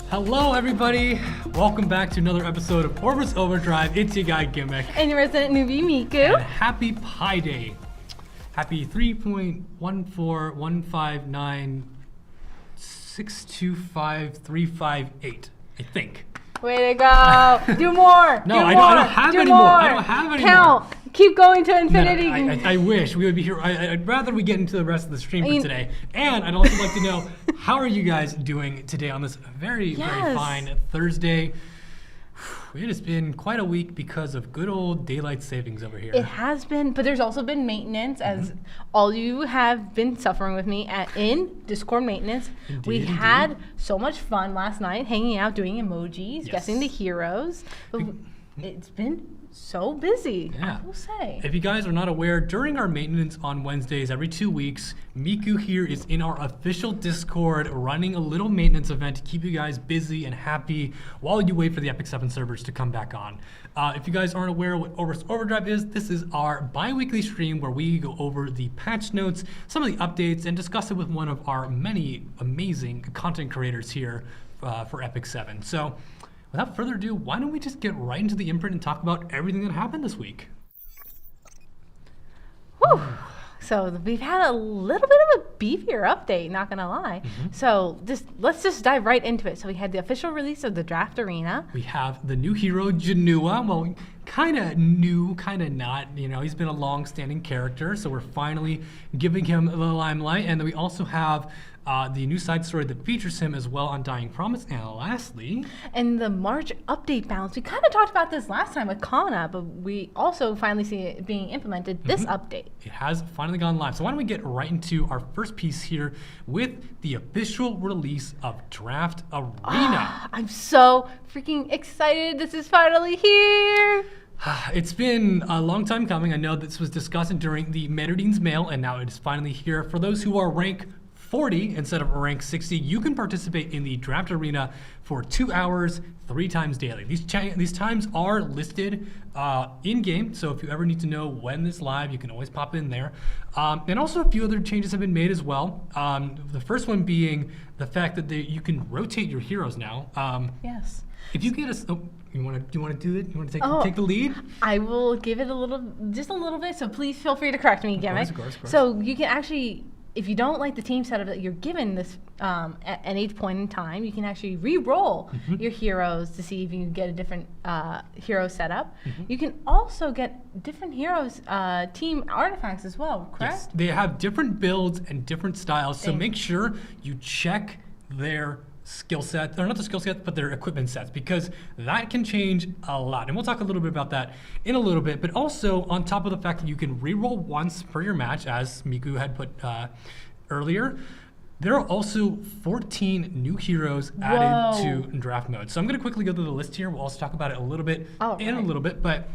Hello, everybody. Welcome back to another episode of Orbis Overdrive. It's your guy, Gimmick. And your resident newbie, Miiku. And happy Pi Day. Happy 3.14159625358, I think. Way to go. Do more. No, do I more. don't have do any more. more. I don't have any Count. more. Keep going to infinity. No, I wish we would be here. I'd rather we get into the rest of the stream for today. And I'd also like to know, how are you guys doing today on this very fine Thursday? It has been quite a week because of good old daylight savings over here. It has been, but there's also been maintenance, as all you have been suffering with me in Discord maintenance. We had so much fun last night hanging out, doing emojis, guessing the heroes. It's been so busy, I will say. If you guys are not aware, during our maintenance on Wednesdays every 2 weeks, Miiku here is in our official Discord running a little maintenance event to keep you guys busy and happy while you wait for the Epic 7 servers to come back on. If you guys aren't aware what Orbis Overdrive is, this is our bi-weekly stream where we go over the patch notes, some of the updates, and discuss it with one of our many amazing content creators here for Epic 7. So, without further ado, why don't we just get right into the imprint and talk about everything that happened this week? Whew. So we've had a little bit of a beefier update, not gonna lie. So let's just dive right into it. So we had the official release of the Draft Arena. We have the new hero, Janua. Well, kind of new, kind of not. You know, he's been a long-standing character, so we're finally giving him the limelight. And then we also have the new side story that features him as well, Undying Promise. And lastly, and the March update balance. We kind of talked about this last time with Kana, but we also finally see it being implemented this update. It has finally gone live. So why don't we get right into our first piece here with the official release of Draft Arena. I'm so freaking excited. This is finally here. It's been a long time coming. I know this was discussed during the Metardines Mail, and now it is finally here. For those who are rank 40 instead of rank 60, you can participate in the Draft Arena for 2 hours, 3 times daily. These times are listed in-game, so if you ever need to know when this live, you can always pop in there. And also a few other changes have been made as well. The first one being the fact that you can rotate your heroes now. Yes. If you get a... Oh, do you want to do it? You want to take the lead? I will give it just a little bit, so please feel free to correct me, Gimmick. Of course. So you can actually, if you don't like the team setup that you're given this at each point in time, you can actually re-roll your heroes to see if you can get a different hero setup. You can also get different heroes, team artifacts as well, correct? Yes, they have different builds and different styles, so make sure you check their skill set, or not the skill set, but their equipment sets, because that can change a lot. And we'll talk a little bit about that in a little bit, but also on top of the fact that you can reroll once per your match, as Miiku had put earlier, there are also 14 new heroes added to draft mode. So I'm going to quickly go through the list here. We'll also talk about it a little bit a little bit, but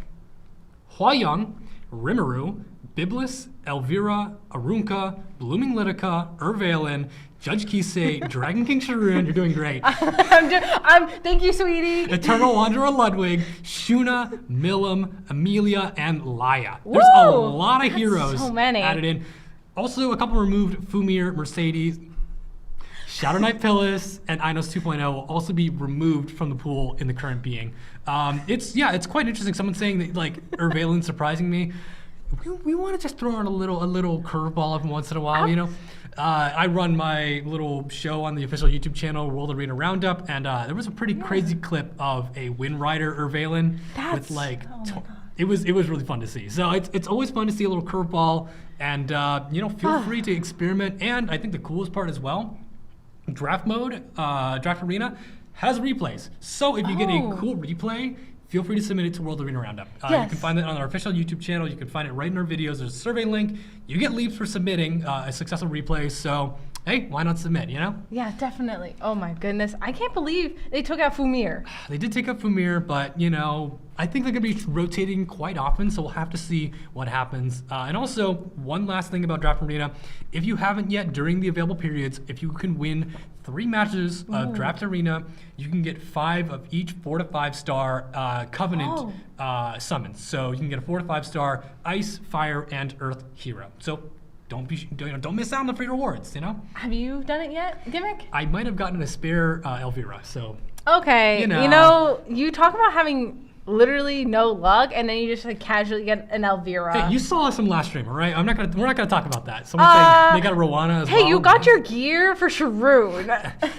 Hwa-Young, Rimuru, Biblis, Elvira, Arunka, Blooming Litica, Ervalen, Judge Kisei, Dragon King Sharoon, you're doing great. Thank you, sweetie. Eternal Wanderer Ludwig, Shuna, Milim, Amelia, and Laya. There's a lot of heroes added in. Also, a couple removed: Fumir, Mercedes, Shadow Knight Pillis, and Inos 2.0 will also be removed from the pool in the current being. It's quite interesting. Someone's saying that like Ervalen surprising me. We want to just throw in a little curveball every once in a while, you know. I run my little show on the official YouTube channel, World Arena Roundup, and there was a pretty crazy clip of a Wind Rider Ervalen with like. It was really fun to see. So it's always fun to see a little curveball, and feel free to experiment. And I think the coolest part as well, draft mode, Draft Arena has replays. So if you get a cool replay, feel free to submit it to World Arena Roundup. You can find that on our official YouTube channel. You can find it right in our videos. There's a survey link. You get leaps for submitting a successful replay. So, hey, why not submit, you know? Yeah, definitely. Oh my goodness. I can't believe they took out Fumir. They did take out Fumir, but, I think they're going to be rotating quite often, so we'll have to see what happens. And also, one last thing about Draft Arena. If you haven't yet, during the available periods, if you can win 3 matches of Draft Arena, you can get 5 of each 4 to 5 star Covenant summons. So you can get a 4 to 5 star Ice, Fire, and Earth hero. So don't miss out on the free rewards. Have you done it yet, Gimmick? I might have gotten a spare Elvira. So. Okay. You talk about having literally no luck, and then you just casually get an Elvira. Hey, you saw us from last stream, all right? We're not gonna talk about that. Someone saying they got a Rowana as well. Hey, you got your gear for Sharoon.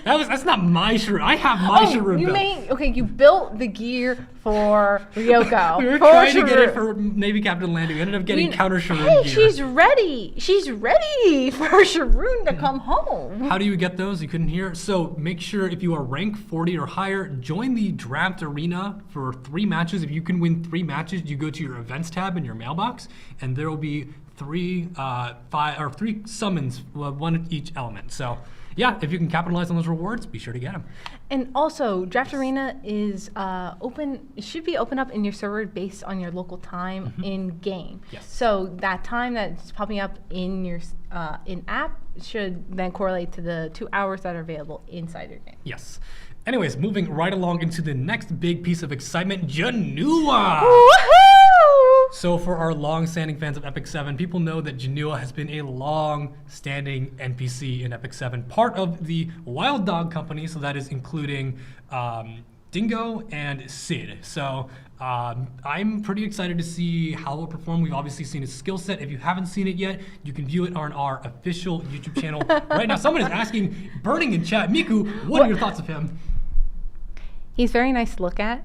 That's not my Sharoon. I have my Sharoon built. You built the gear for Ryoko. We were trying to get it for Navy Captain Landy. We ended up getting counter Sharoon gear. She's ready. She's ready for Sharoon to come home. How do you get those? You couldn't hear. So make sure if you are rank 40 or higher, join the draft arena for 3 matches. If you can win 3 matches, you go to your events tab in your mailbox, and there will be 3 summons, 1 each element. So yeah, if you can capitalize on those rewards, be sure to get them. And also, Draft Arena is open. It should be open up in your server based on your local time in game. Yes. So that time that's popping up in your in app should then correlate to the 2 hours that are available inside your game. Yes. Anyways, moving right along into the next big piece of excitement, Janua! Woohoo! So for our long-standing fans of Epic 7, people know that Janua has been a long-standing NPC in Epic 7, part of the Wild Dog Company, so that is including Dingo and Sid. So I'm pretty excited to see how he'll perform. We've obviously seen his skill set. If you haven't seen it yet, you can view it on our official YouTube channel. Right now, someone is asking, burning in chat, Miiku, what are your thoughts of him? He's very nice to look at.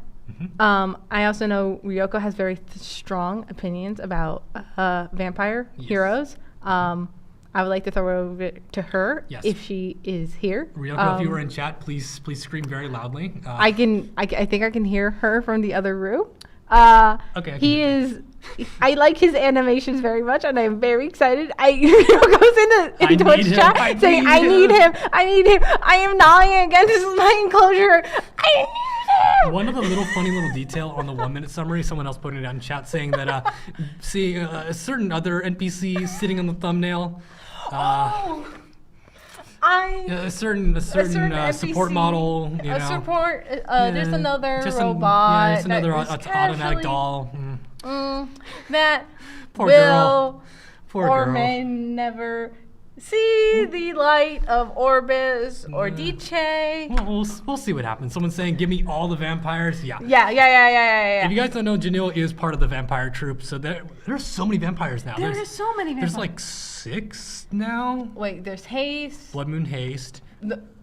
I also know Ryoko has very strong opinions about vampire heroes. I would like to throw it over to her if she is here. Ryoko, if you were in chat, please scream very loudly. I think I can hear her from the other room. Okay. I like his animations very much, and I'm very excited. Ryoko goes into Twitch chat saying, I need him. I am gnawing against my enclosure. I need him. One of the funny little detail on the 1-minute summary, someone else put it out in chat saying that seeing a certain other NPC sitting on the thumbnail. A certain support model. There's another robot. There's another automatic doll. That Poor will girl. or may never see the light of Orbis or Diche. We'll see what happens. Someone's saying, give me all the vampires. Yeah. Yeah. If you guys don't know, Janua is part of the vampire troop, so there's so many vampires now. There's so many vampires. There's like 6 now. Wait, there's Haste. Blood Moon Haste.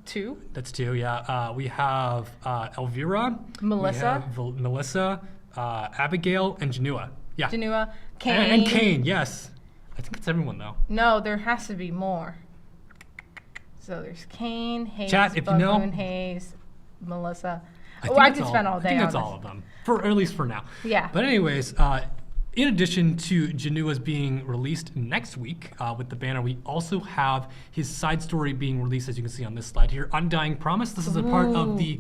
2? That's 2, yeah. We have Elvira. Melissa. We have Melissa, Abigail, and Janua. Yeah. Janua. Kane. And Kane, yes. I think it's everyone, though. No, there has to be more. So there's Kane, Haste, Chat, if Blood you know, Moon, Haste, Melissa. I could spend all day on I think that's all of them, at least for now. Yeah. But anyways, in addition to Janua's being released next week with the banner, we also have his side story being released, as you can see on this slide here, Undying Promise. This is a part of the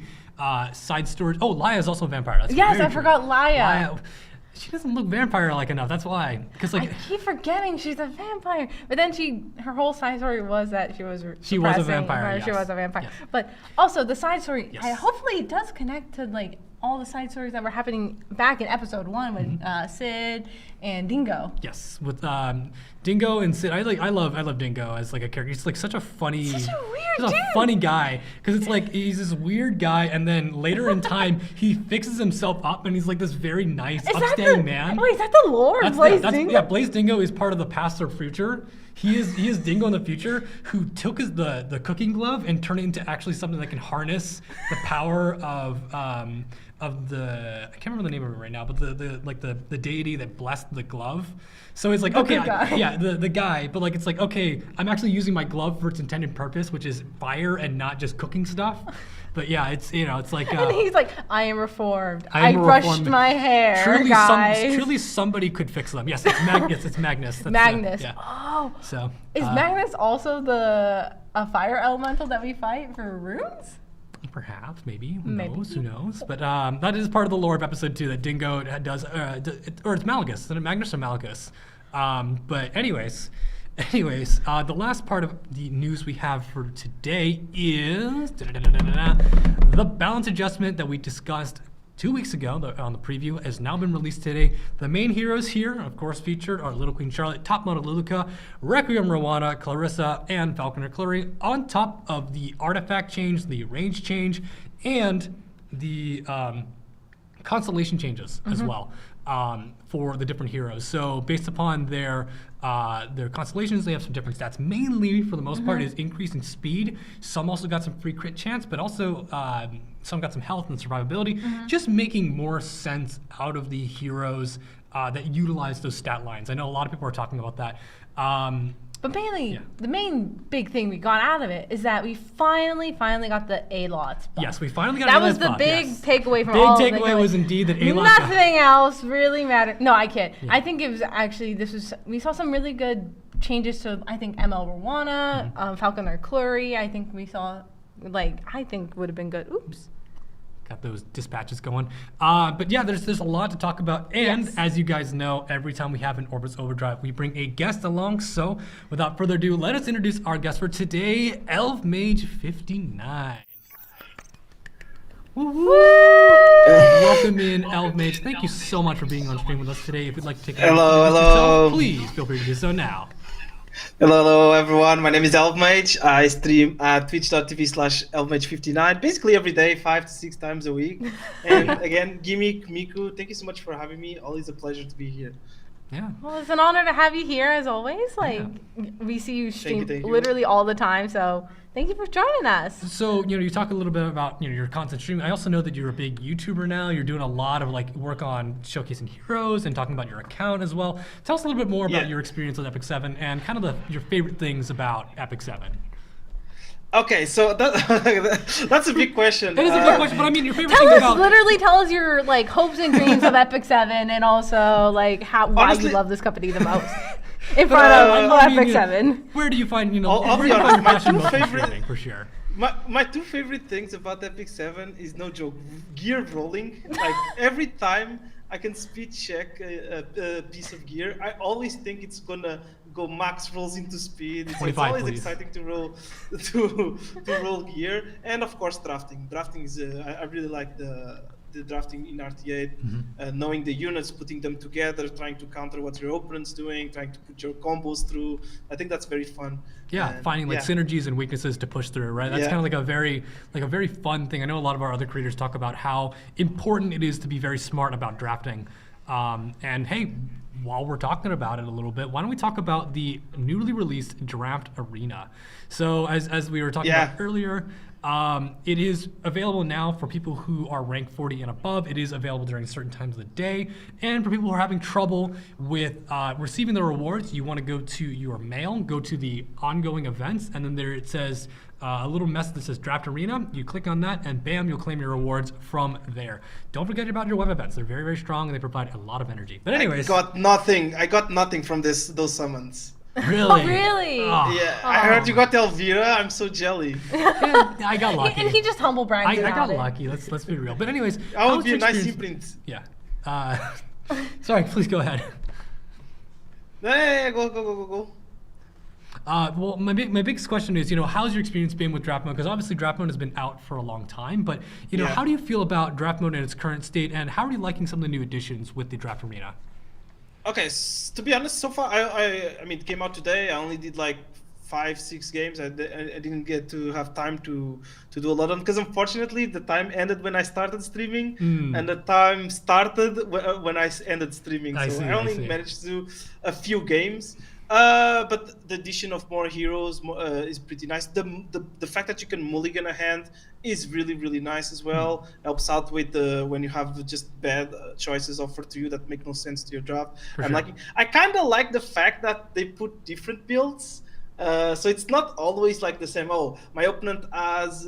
side story. Oh, Laya is also a vampire. That's I forgot Laya. She doesn't look vampire-like enough. That's why. I keep forgetting she's a vampire. But then her whole side story was that she was a vampire. Yes. She was a vampire. Yes. But also the side story, Yes. Hopefully it does connect to all the side stories that were happening back in episode 1 with Sid and Dingo. Yes, with Dingo and Sid. I love Dingo as a character. He's such a funny, funny guy, because it's he's this weird guy, and then later in time he fixes himself up, and he's this very nice, upstanding man. Wait, is that the lore of Blaze Dingo? Yeah, Blaze Dingo is part of the past or future. He is Dingo in the future who took the cooking glove and turned it into actually something that can harness the power of the, I can't remember the name of it right now, but the deity that blessed the glove. So it's the guy, but it's okay, I'm actually using my glove for its intended purpose, which is fire and not just cooking stuff. But yeah, it's it's and he's I am reformed. I brushed my hair. Truly, somebody could fix them. Yes, it's Magnus. It's Magnus. That's Magnus. Yeah. Oh. So is Magnus also a fire elemental that we fight for runes? Perhaps, maybe. Who knows? But that is part of the lore of episode 2 that Dingo does, or it's Malagus. Is it Magnus or Malagus? But anyways, the last part of the news we have for today is the balance adjustment that we discussed 2 weeks ago on the preview, has now been released today. The main heroes here, of course, featured are Little Queen Charlotte, Top Model Luluka, Requiem Rowana, Clarissa, and Falconer Clary, on top of the artifact change, the range change, and the constellation changes as well for the different heroes. So based upon their constellations, they have some different stats. Mainly, for the most part, is increasing speed. Some also got some free crit chance, but also some got some health and survivability. Just making more sense out of the heroes that utilize those stat lines. I know a lot of people are talking about that. But mainly, the main big thing we got out of it is that we finally got the A-Lots buff. Yes, we finally got that A-Lots was the big takeaway from big all of takeaway. Big takeaway was indeed that A-Lots. Nothing else really mattered. No, I kid. Yeah. I think it was actually, we saw some really good changes to, I think, ML Rowana, Falconer Clary, I think we saw, I think would have been good. Oops. Got those dispatches going. But yeah, there's a lot to talk about. And as you guys know, every time we have an Orbis Overdrive, we bring a guest along. So without further ado, let us introduce our guest for today, Elvemage 59. Woo-hoo. Welcome in, Elvemage. Thank you so much for being on stream with us today. If you'd like to take hello. Please feel free to do so now. Hello everyone, my name is Elvemage. I stream at twitch.tv/Elvemage59 basically every day, 5 to 6 times a week. And again, Gimmick, Miiku, thank you so much for having me. Always a pleasure to be here. Yeah. Well, it's an honor to have you here as always. We see you stream literally all the time, so thank you for joining us. So, you talk a little bit about, your content streaming. I also know that you're a big YouTuber now. You're doing a lot of work on showcasing heroes and talking about your account as well. Tell us a little bit more about your experience with Epic 7 and kind of your favorite things about Epic 7. Okay, so that's a big question. It is a big question, but I mean, your favorite thing about... Literally tell us your hopes and dreams of Epic 7 and also why you love this company the most. In front of Epic 7. Where do you find, I'll be honest, my two favorite... for sure. My two favorite things about Epic 7 is, no joke, gear rolling. Every time I can speed check a piece of gear, I always think it's gonna go max rolls into speed. It's always exciting to roll to roll gear, and of course drafting. Drafting is I really like the drafting in RT8, knowing the units, putting them together, trying to counter what your opponent's doing, trying to put your combos through. I think that's very fun. Yeah, and finding synergies and weaknesses to push through, right? That's kind of a very fun thing. I know a lot of our other creators talk about how important it is to be very smart about drafting. And hey, while we're talking about it a little bit, why don't we talk about the newly released Draft Arena? So as we were talking about earlier, it is available now for people who are rank 40 and above. It is available during certain times of the day. And for people who are having trouble with receiving the rewards, you want to go to your mail, go to the ongoing events, and then there it says a little message that says Draft Arena. You click on that, and bam, you'll claim your rewards from there. Don't forget about your web events. They're very, very strong, and they provide a lot of energy. But anyways, I got nothing from those summons. Really? Oh, really? Oh. Yeah, I heard you got Elvira. I'm so jelly. I got lucky. And he just humble bragged. I got lucky. Let's be real. But anyways, I would be a nice imprint. Yeah. Sorry, please go ahead. Hey, go. Well, my biggest question is, how's your experience been with draft mode? Because obviously draft mode has been out for a long time, but how do you feel about draft mode in its current state, and how are you liking some of the new additions with the Draft Arena? Okay, to be honest, so far I mean, it came out today. I only did 5-6 games. I didn't get to have time to do a lot of them because unfortunately the time ended when I started streaming, and the time started when I ended streaming. I only managed to do a few games. But the addition of more heroes is pretty nice. The fact that you can mulligan a hand is really, really nice as well. Helps out with when you have just bad choices offered to you that make no sense to your draft. I kind of like the fact that they put different builds. So it's not always the same. Oh, my opponent has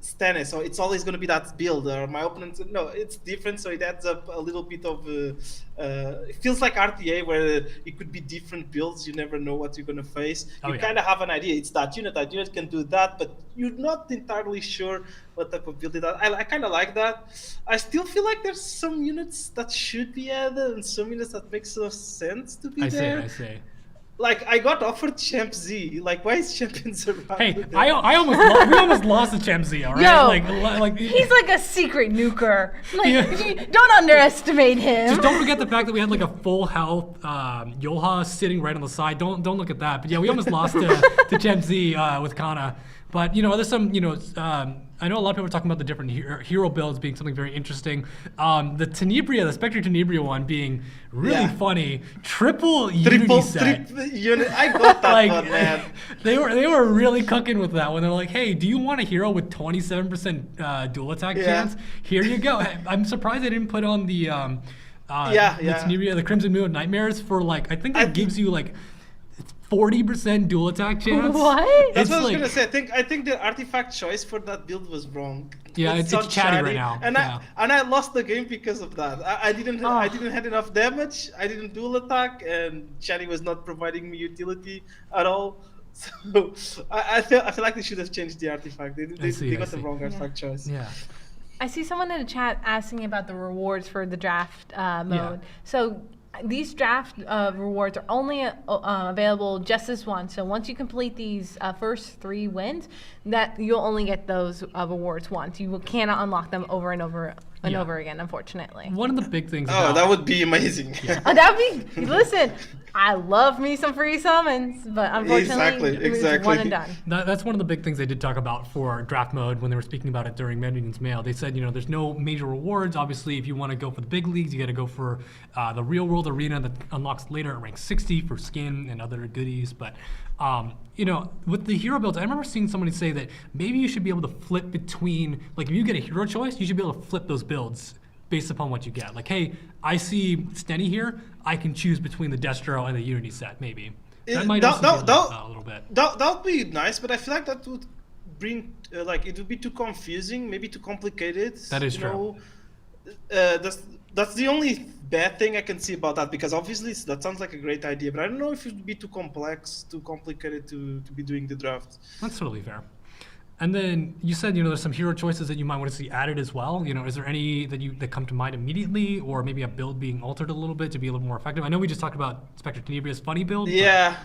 Stannis, so it's always going to be that build. Or my opponent, no, it's different. So it adds up a little bit of. It feels like RTA where it could be different builds. You never know what you're going to face. You kind of have an idea. It's that unit. That unit can do that, but you're not entirely sure what type of build it is. I kind of like that. I still feel like there's some units that should be added and some units that makes no sense to be there. I see. Like, I got offered Champ Z. Like, why is Champions around? Hey, with we almost lost to Champ Z, all right? Yo, he's like a secret nuker. Like, don't underestimate him. Just don't forget the fact that we had like a full health Yolha sitting right on the side. Don't look at that. But yeah, we almost lost to Champ Z with Kana. But there's some, I know a lot of people are talking about the different hero builds being something very interesting. The Tenebria, the Spectre Tenebria one being really funny. Triple Unity set. I got that one, man. They were really cooking with that one. They're like, hey, do you want a hero with 27% dual attack chance? Here you go. I'm surprised they didn't put on the Tenebria, the Crimson Moon Nightmares for like, I think that gives you like 40% dual attack chance. What? That's what I was gonna say. I think the artifact choice for that build was wrong. Yeah, it's chatty right now. And I lost the game because of that. I didn't have enough damage. I didn't dual attack, and chatty was not providing me utility at all. So I feel like they should have changed the artifact. They got the wrong artifact choice. Yeah. I see someone in the chat asking about the rewards for the draft mode. Yeah. So these draft rewards are only available just this once. So once you complete these first 3 wins, that you'll only get those rewards once. You cannot unlock them over and over and over again, unfortunately. One of the big things. That would be amazing. That would be. Listen, I love me some free summons, but unfortunately, it's one and done. That's one of the big things they did talk about for draft mode when they were speaking about it during Mandarin's Mail. They said, there's no major rewards. Obviously, if you want to go for the big leagues, you got to go for the real world arena that unlocks later at rank 60 for skin and other goodies. But with the hero builds, I remember seeing somebody say that maybe you should be able to flip between, like if you get a hero choice, you should be able to flip those builds based upon what you get. Like, hey, I see Stenny here, I can choose between the Destro and the Unity set, maybe. That might also be a little bit. That would be nice, but I feel like that would bring, it would be too confusing, maybe too complicated. That is true. That's the only bad thing I can see about that, because obviously that sounds like a great idea, but I don't know if it would be too complex, too complicated to be doing the draft. That's totally fair. And then you said, there's some hero choices that you might want to see added as well. Is there any that come to mind immediately, or maybe a build being altered a little bit to be a little more effective? I know we just talked about Spectre Tenebria's funny build. Yeah.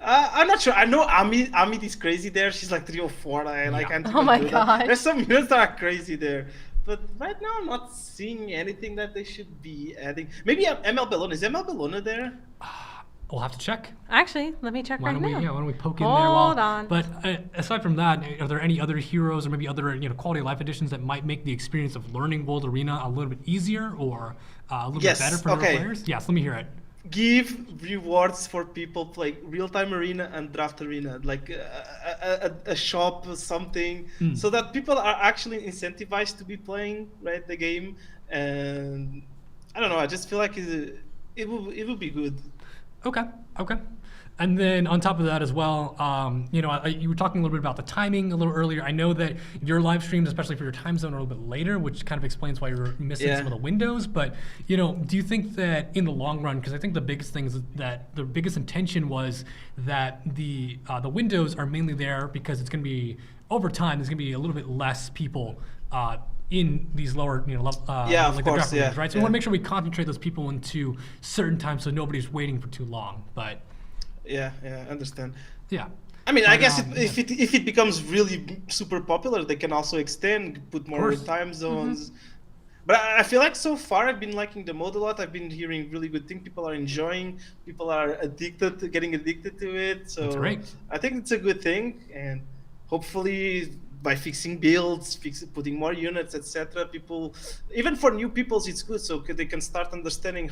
I'm not sure. I know Amit is crazy there. She's like 3 or 4. I can't oh my god. There's some units that are crazy there. But right now, I'm not seeing anything that they should be adding. Maybe ML Bellona. Is ML Bellona there? We'll have to check. Actually, let me check right now. Why don't we poke in there? Hold on. But aside from that, are there any other heroes or maybe other quality of life additions that might make the experience of learning World Arena a little bit easier or a little bit better for newer players? Yes, let me hear it. Give rewards for people playing real-time arena and draft arena, like a shop or something, so that people are actually incentivized to be playing the game. And I don't know, I just feel like it will be good. Okay. And then on top of that as well, you were talking a little bit about the timing a little earlier. I know that your live streams, especially for your time zone, are a little bit later, which kind of explains why you're missing some of the windows. But do you think that in the long run, because I think the biggest thing is that the biggest intention was that the windows are mainly there because it's going to be over time. There's going to be a little bit less people in these lower, of like course, the draft windows, right? So we want to make sure we concentrate those people into certain times so nobody's waiting for too long. But I understand. Yeah. I mean, I guess if it becomes really super popular, they can also extend, put more time zones. Mm-hmm. But I feel like so far I've been liking the mode a lot. I've been hearing really good things. People are enjoying. People are getting addicted to it. So that's great. I think it's a good thing, and hopefully by fixing builds, putting more units, etc. People, even for new people, it's good, so they can start understanding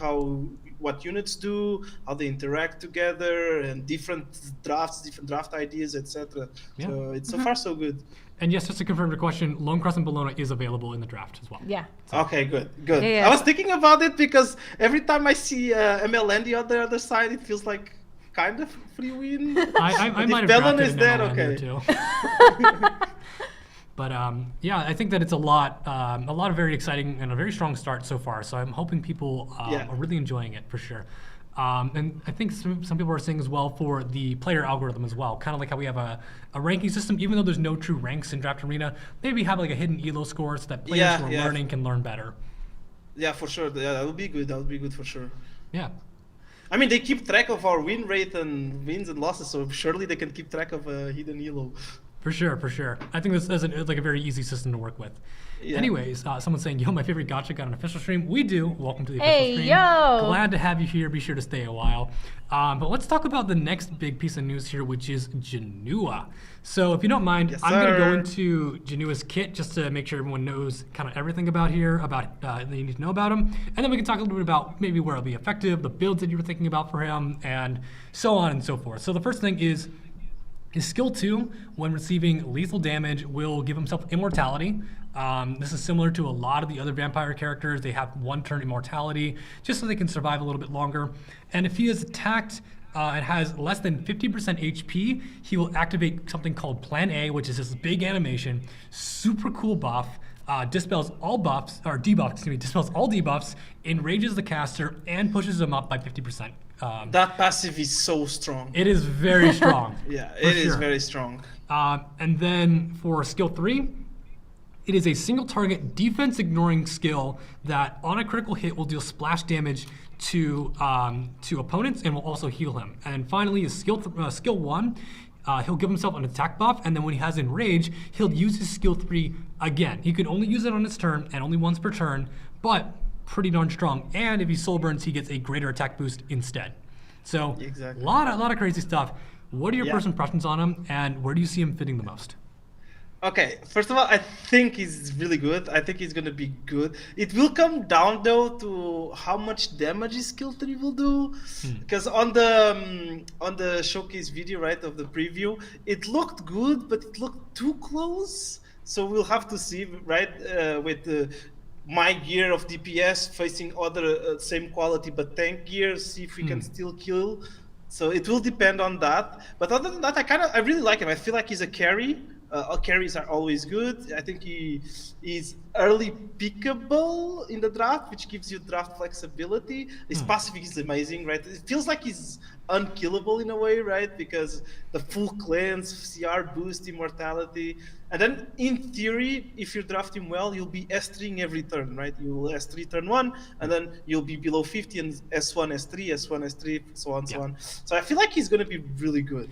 what units do, how they interact together, and different draft ideas, etc. Yeah. So it's so far so good. And yes, just to confirm your question, Lone Cross and Bellona is available in the draft as well. Yeah. So. Okay, good. Yeah. I was thinking about it because every time I see ML Landy on the other side, it feels like kind of free win. I might have drafted is there, okay. Too. But I think that it's a lot of very exciting and a very strong start so far. So I'm hoping people are really enjoying it for sure. And I think some people are saying as well for the player algorithm as well, kind of like how we have a ranking system, even though there's no true ranks in Draft Arena, maybe have like a hidden ELO score so that players who are learning can learn better. Yeah, for sure. Yeah, that would be good. That would be good for sure. Yeah. I mean, they keep track of our win rate and wins and losses, so surely they can keep track of hidden elo. For sure, for sure. I think this is like a very easy system to work with. Yeah. Anyways, someone's saying, yo, my favorite gacha got an official stream. We do. Welcome to the official stream. Yo! Glad to have you here. Be sure to stay a while. But let's talk about the next big piece of news here, which is Janua. So if you don't mind, I'm going to go into Janua's kit just to make sure everyone knows kind of everything about here, about that you need to know about him. And then we can talk a little bit about maybe where it'll be effective, the builds that you were thinking about for him, and so on and so forth. So the first thing is, his skill 2, when receiving lethal damage, will give himself immortality. This is similar to a lot of the other vampire characters. They have 1-turn immortality, just so they can survive a little bit longer. And if he is attacked and has less than 50% HP, he will activate something called Plan A, which is this big animation, super cool buff. Dispels all buffs, or debuffs, excuse me, dispels all debuffs, enrages the caster, and pushes him up by 50%. That passive is so strong. It is very strong. Yeah, it is very strong. And then for skill 3, it is a single target defense ignoring skill that on a critical hit will deal splash damage to opponents and will also heal him. And finally, his skill 1, he'll give himself an attack buff, and then when he has Enrage, he'll use his skill 3 again. He can only use it on his turn and only once per turn, but pretty darn strong. And if he soul burns, he gets a greater attack boost instead. So a lot of crazy stuff. What are your first impressions on him, and where do you see him fitting the most? Okay, first of all, I think he's really good. I think he's going to be good. It will come down, though, to how much damage his skill 3 will do. Because on the showcase video, right, of the preview, it looked good, but it looked too close. So we'll have to see, right, with my gear of DPS facing other same quality but tank gear, see if we can still kill. So it will depend on that. But other than that, I really like him. I feel like he's a carry. Carries are always good. I think he is early pickable in the draft, which gives you draft flexibility. His passive is amazing, right? It feels like he's unkillable in a way, right? Because the full cleanse, CR boost, immortality. And then in theory, if you draft him well, you'll be S3ing every turn, right? You'll S3 turn 1, and then you'll be below 50 and S1, S3, S1, S3, so on, so on. So I feel like he's going to be really good.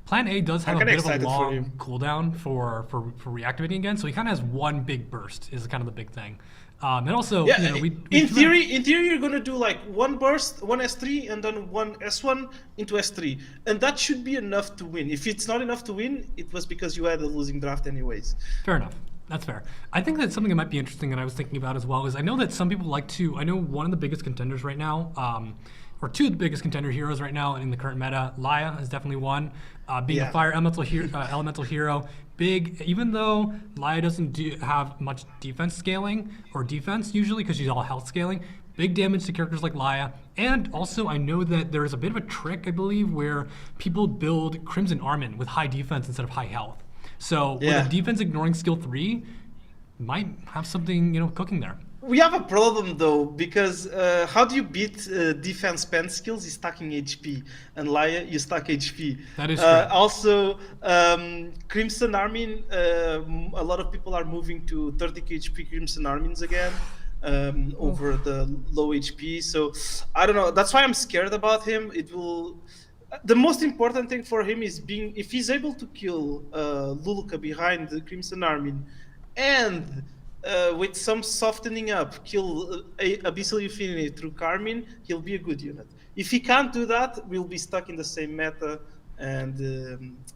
Plan A does have a bit of a long cooldown for reactivating again, so he kind of has one big burst is kind of the big thing. And also, you know, in theory, you're gonna do like one burst, one S3, and then one S1 into S3, and that should be enough to win. If it's not enough to win, it was because you had a losing draft anyways. Fair enough. That's fair. I think that something that might be interesting that I was thinking about as well is I know that some people like to. I know one of the biggest contenders right now. Or two of the biggest contender heroes right now in the current meta. Laya is definitely one. Being a fire elemental hero, big. Even though Laya doesn't have much defense scaling or defense usually because she's all health scaling, big damage to characters like Laya. And also, I know that there is a bit of a trick, I believe, where people build Crimson Armin with high defense instead of high health. So with a defense ignoring skill 3, might have something cooking there. We have a problem though, because how do you beat defense spend skills? Is stacking HP, and Laya, you stack HP. That is true. Also, Crimson Armin, a lot of people are moving to 30k HP Crimson Armins again over the low HP. So I don't know. That's why I'm scared about him. It will. The most important thing for him is if he's able to kill Luluka behind the Crimson Armin, and with some softening up, kill Abyssal Infinity through Carmine, he'll be a good unit. If he can't do that, we'll be stuck in the same meta, and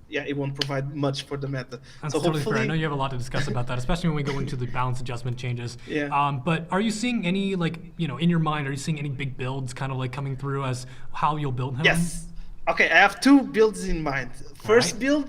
it won't provide much for the meta. That's so totally fair. I know you have a lot to discuss about that, especially when we go into the balance adjustment changes. But are you seeing any, in your mind, are you seeing any big builds kind of coming through as how you'll build him? Yes. Okay, I have 2 builds in mind. First build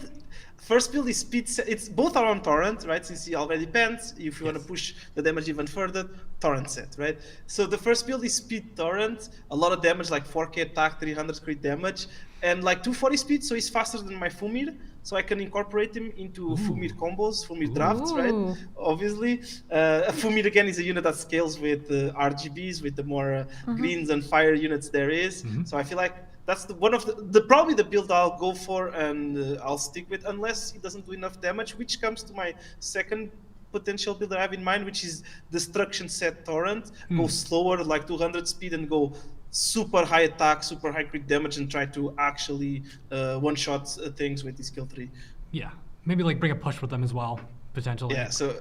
is speed. It's both are on torrent, right? Since he already pants. If you want to push the damage even further, torrent set, right? So the first build is speed torrent, a lot of damage, like 4k attack, 300 crit damage, and like 240 speed. So he's faster than my Fumir. So I can incorporate him into Fumir combos, Fumir drafts, right? Obviously, Fumir again is a unit that scales with RGBs, with the more greens and fire units there is. So I feel like that's one of the probably the build I'll go for, and I'll stick with, unless he doesn't do enough damage, which comes to my second potential build I have in mind, which is Destruction Set Torrent. Go slower, like 200 speed, and go super high attack, super high crit damage, and try to actually one-shot things with the skill 3. Yeah, maybe like bring a push with them as well, potentially. Yeah, so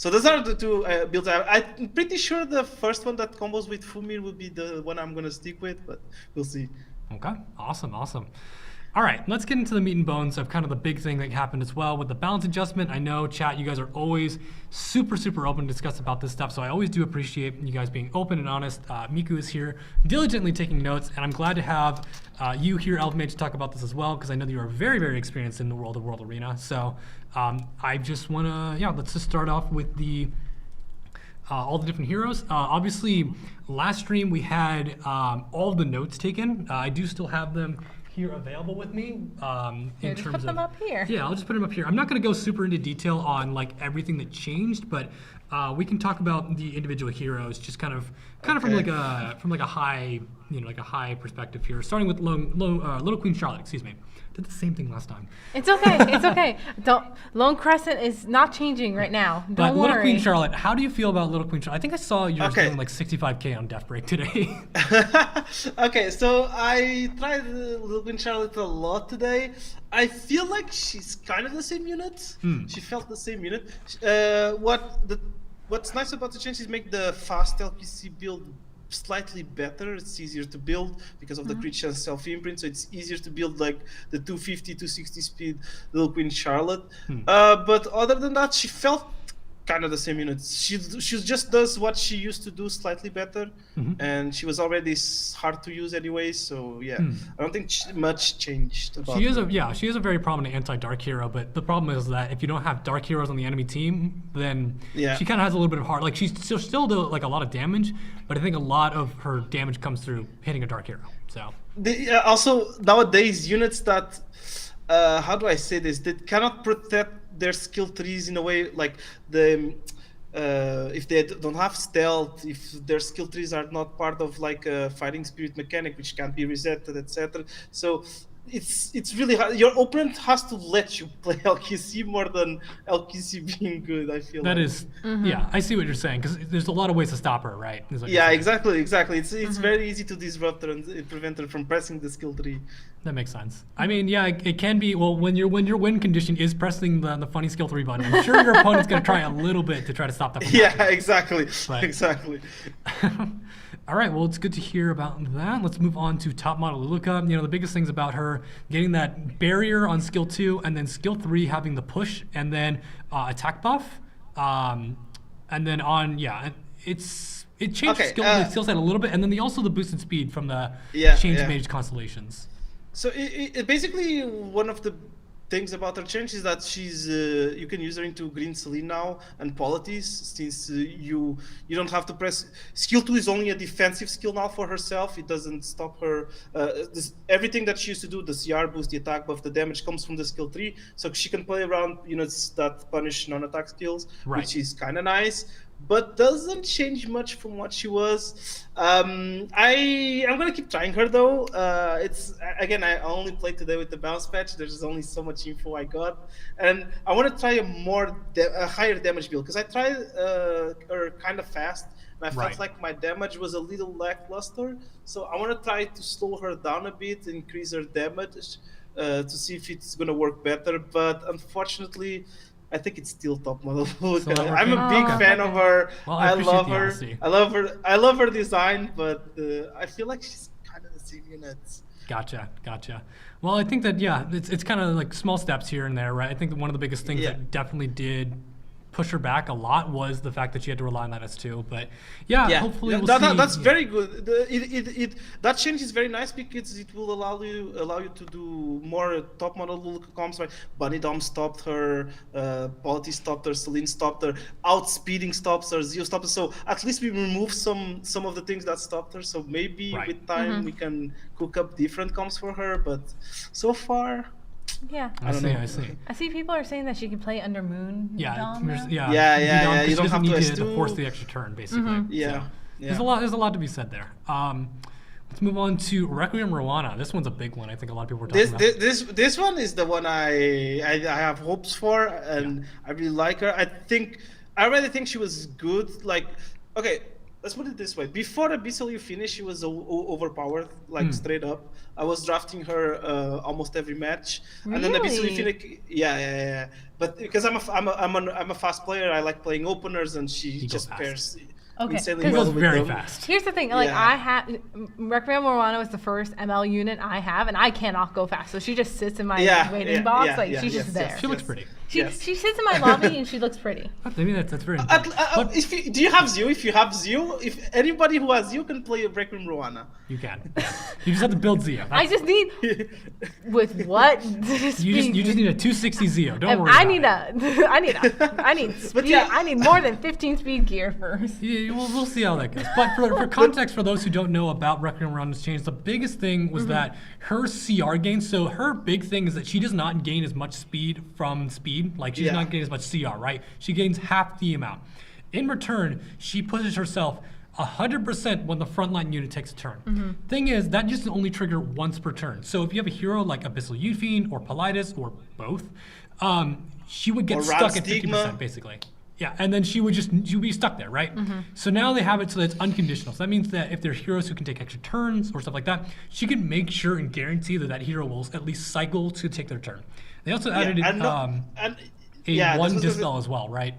those are the two builds. I'm pretty sure the first one that combos with Fumir will be the one I'm gonna stick with, but we'll see. Okay, awesome. All right, let's get into the meat and bones of kind of the big thing that happened as well with the balance adjustment. I know, chat, you guys are always super open to discuss about this stuff, so I always do appreciate you guys being open and honest. Miiku is here diligently taking notes, and I'm glad to have you here, Elvemage, to talk about this as well, because I know that you are very experienced in the world of World Arena. So I just want to, let's just start off with the all the different heroes. Obviously, last stream we had all the notes taken. I do still have them here available with me. In terms put them up here. Yeah, I'll just put them up here. I'm not going to go super into detail on like everything that changed, but we can talk about the individual heroes just kind of from like a high high perspective here. Starting with Little Queen Charlotte. Excuse me. Did the same thing last time. It's okay. Lone Crescent is not changing right now. Don't worry. Little Queen Charlotte, how do you feel about Little Queen Charlotte? I think I saw yours doing like 65k on Death Break today. Okay, so I tried Little Queen Charlotte a lot today. I feel like she's kind of the same unit. She felt the same unit. What's nice about the change is make the fast LPC build slightly better. It's easier to build because of the crit chance self-imprint, so it's easier to build like the 250, 260 speed Little Queen Charlotte. But other than that, she felt kind of the same unit. She just does what she used to do slightly better, and she was already hard to use anyway. So yeah, I don't think much changed about her. She is a very prominent anti-dark hero, but the problem is that if you don't have dark heroes on the enemy team, then she kind of has a little bit of hard. Like she's still do like a lot of damage, but I think a lot of her damage comes through hitting a dark hero. So also nowadays units that how do I say this? They cannot protect their skill trees in a way like if they don't have stealth, if their skill trees are not part of like a fighting spirit mechanic which can't be resetted, etc. So it's really hard. Your opponent has to let you play LQC more than LQC being good, I feel. That is, I see what you're saying, because there's a lot of ways to stop her, right? Yeah, exactly. It's very easy to disrupt her and prevent her from pressing the skill tree. That makes sense. I mean, yeah, it can be, well, when your win condition is pressing the funny skill 3 button, I'm sure your opponent's going to try a little bit to try to stop that from happening. Exactly. All right, well, it's good to hear about that. Let's move on to top model Luluka. The biggest things about her, getting that barrier on skill 2, and then skill 3 having the push, and then attack buff. And then it changed skill set a little bit, and then also the boosted speed from the change mage constellations. So it basically, one of the things about her change is that she's you can use her into Green Celine now and Polities, since you don't have to press. Skill 2 is only a defensive skill now for herself. It doesn't stop her. Everything that she used to do, the CR boost, the attack buff, the damage, comes from the skill 3, so she can play around units that punish non-attack skills, which is kind of nice, but doesn't change much from what she was. I'm gonna keep trying her though. I only played today with the bounce patch. There's only so much info I got, and I want to try a higher damage build, because I tried her kind of fast, and I felt like my damage was a little lackluster. So I want to try to slow her down a bit, increase her damage, to see if it's gonna work better. But unfortunately, I think it's still top model. I'm a big fan of her. Well, I love her. I love her design, but I feel like she's kind of the same units. Gotcha. Well, I think that it's kind of like small steps here and there, right? I think that one of the biggest things that definitely did push her back a lot was the fact that she had to rely on that S2. But hopefully we'll see. That's very good. That change is very nice, because it will allow you to do more top model Luluka comps. Right? Bunny Dom stopped her, Polity stopped her, Celine stopped her, Outspeeding stops her, Zio stopped her. So at least we remove some of the things that stopped her. So maybe with time we can cook up different comps for her. But so far, I see. I see people are saying that she can play under Moon. You don't have to force the extra turn, basically. There's a lot to be said there. Let's move on to Requiem Rowana. This one's a big one. I think a lot of people are talking about. This one is the one I have hopes for, and I really like her. I really think she was good. Like, okay, let's put it this way. Before Abyssal Yufine, she was overpowered, like straight up. I was drafting her almost every match. Really? And then Abyssal Yufine, yeah. But because I'm a fast player, I like playing openers, and she just pairs insanely well with very them. fast. Here's the thing, like I have Requiem Moana was the first ML unit I have, and I cannot go fast. So she just sits in my waiting box, she's just there. She looks pretty. She sits in my lobby and she looks pretty. I mean, that's very important. Do you have Zio? If you have Zio, if anybody who has Zio can play a Requiem Moana. You can. You just have to build Zio. I just need with what? You just need a 260 Zio. Don't worry. I need speed. I need more than 15 speed gear first. Yeah, we'll see how that goes. But for context, for those who don't know about Requiem Moana's change, the biggest thing was that her CR gain. So her big thing is that she does not gain as much speed from speed. Like she's not getting as much CR, right? She gains half the amount. In return, she pushes herself 100% when the frontline unit takes a turn. Thing is, that just only trigger once per turn. So if you have a hero like Abyssal Yufine or Politis or both, she would get stuck at 50% basically. Yeah, and then she would be stuck there, right? So now they have it so that it's unconditional. So that means that if there are heroes who can take extra turns or stuff like that, she can make sure and guarantee that hero will at least cycle to take their turn. They also added a one dispel as well, right?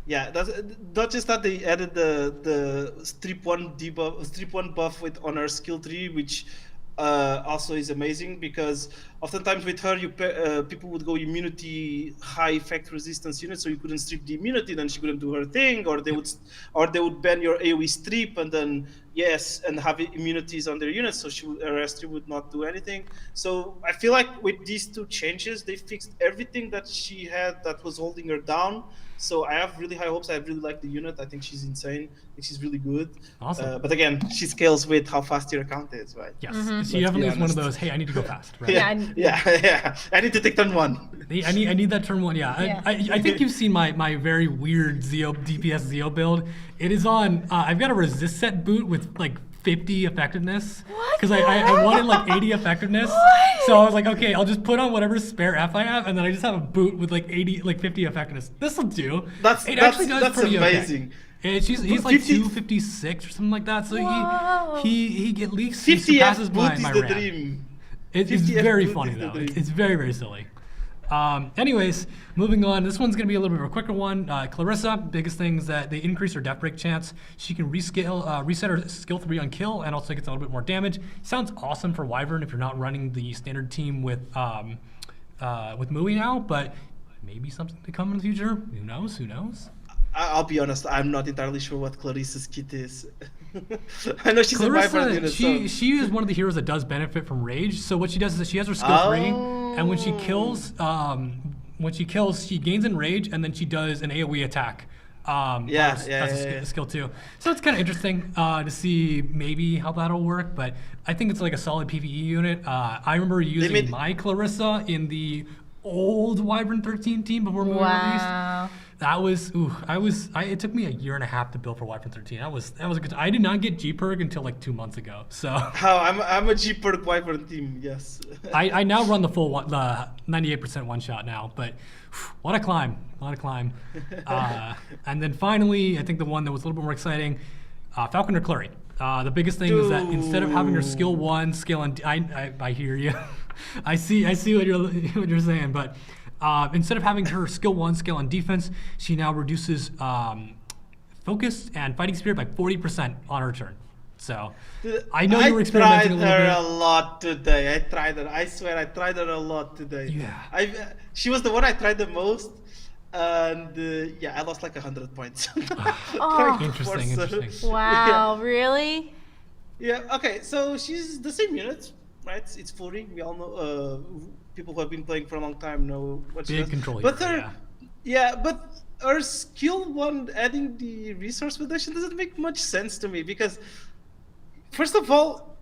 Yeah, that's not just that they added the strip 1 debuff, strip 1 buff on her skill tree, which also is amazing because oftentimes with her, people would go immunity, high effect resistance unit, so you couldn't strip the immunity, then she couldn't do her thing, or they would ban your AOE strip and then and have immunities on their units, so her strip would not do anything. So I feel like with these two changes, they fixed everything that she had that was holding her down. So I have really high hopes. I really like the unit. I think she's insane. I think she's really good. Awesome. But again, she scales with how fast your account is, right? Yes. She definitely is one of those, hey, I need to go fast, right? Yeah. I need to take turn 1. I need that turn 1, yeah. I think you've seen my very weird DPS Zio build. It is on, I've got a resist set boot with like 50 effectiveness. Because I wanted like 80 effectiveness. What? So I was like, okay, I'll just put on whatever spare F I have, and then I just have a boot with like 50 effectiveness. This'll do. That's pretty amazing. Okay. And he's like 256 or something like that. So he at least surpasses my RAM. Dream. It's very funny though. It's very, very silly. Anyways, moving on. This one's going to be a little bit of a quicker one. Clarissa, biggest thing is that they increase her death break chance. She can reset her skill 3 on kill and also gets a little bit more damage. Sounds awesome for Wyvern if you're not running the standard team with Mui now, but maybe something to come in the future. Who knows? I'll be honest, I'm not entirely sure what Clarissa's kit is. I know she's Clarissa, a Wyvern unit. She is one of the heroes that does benefit from rage. So what she does is that she has her skill 3, and when she kills, she gains in rage, and then she does an AoE attack. That's a skill 2. So it's kind of interesting to see maybe how that'll work, but I think it's like a solid PvE unit. I remember using my Clarissa in the old Wyvern 13 team before we were released. That was it took me a year and a half to build for Wyvern 13. That was a good. I did not get G-Perk until like 2 months ago. So I'm a G-Perk Wyvern team. Yes. I now run the 98% one shot now, but what a climb. And then finally, I think the one that was a little bit more exciting, Falconer Clary. The biggest thing is that instead of having her skill 1 skill on, I hear you. I see what you're saying, but. Instead of having her skill 1 skill on defense, she now reduces focus and fighting spirit by 40% on her turn. So I know you were experimenting a little bit. I tried her a lot today. I swear I tried her a lot today. Yeah. She was the one I tried the most. And I lost like 100 points. Interesting. Wow, really? Yeah, okay, so she's the same unit, right? It's Fury. We all know, people who have been playing for a long time know what she does. Control but but her skill 1 adding the resource reduction doesn't make much sense to me because, first of all,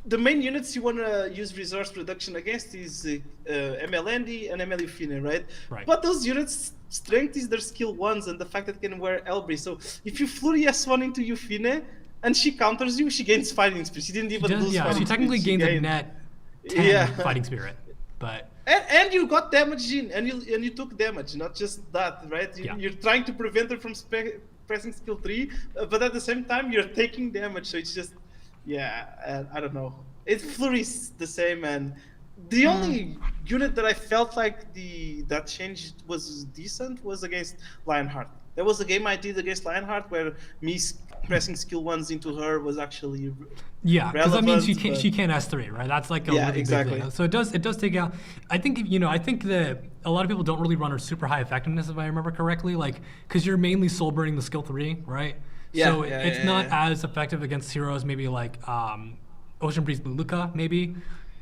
the main units you want to use resource reduction against is ML Andy and ML Yufine, right? But those units' strength is their skill 1s and the fact that they can wear Elbri. So if you Flurry S1 into Yufine and she counters you, she gains fighting spirit. She didn't even lose fighting spirit. She technically gains a net 10 fighting spirit. But and you got damage in, and you took damage, not just that, right? You're trying to prevent her from pressing skill 3, but at the same time you're taking damage, so it's just, I don't know. It flurries the same, and the only unit that I felt like that change was decent was against Lionheart. There was a game I did against Lionheart where me pressing skill 1s into her was actually because that means she can't S3, right? That's like a really big thing. So it does take out. I think I think that a lot of people don't really run her super high effectiveness, if I remember correctly, like because you're mainly soul burning the skill 3, right? So it's not as effective against heroes maybe like Ocean Breeze Luluka maybe,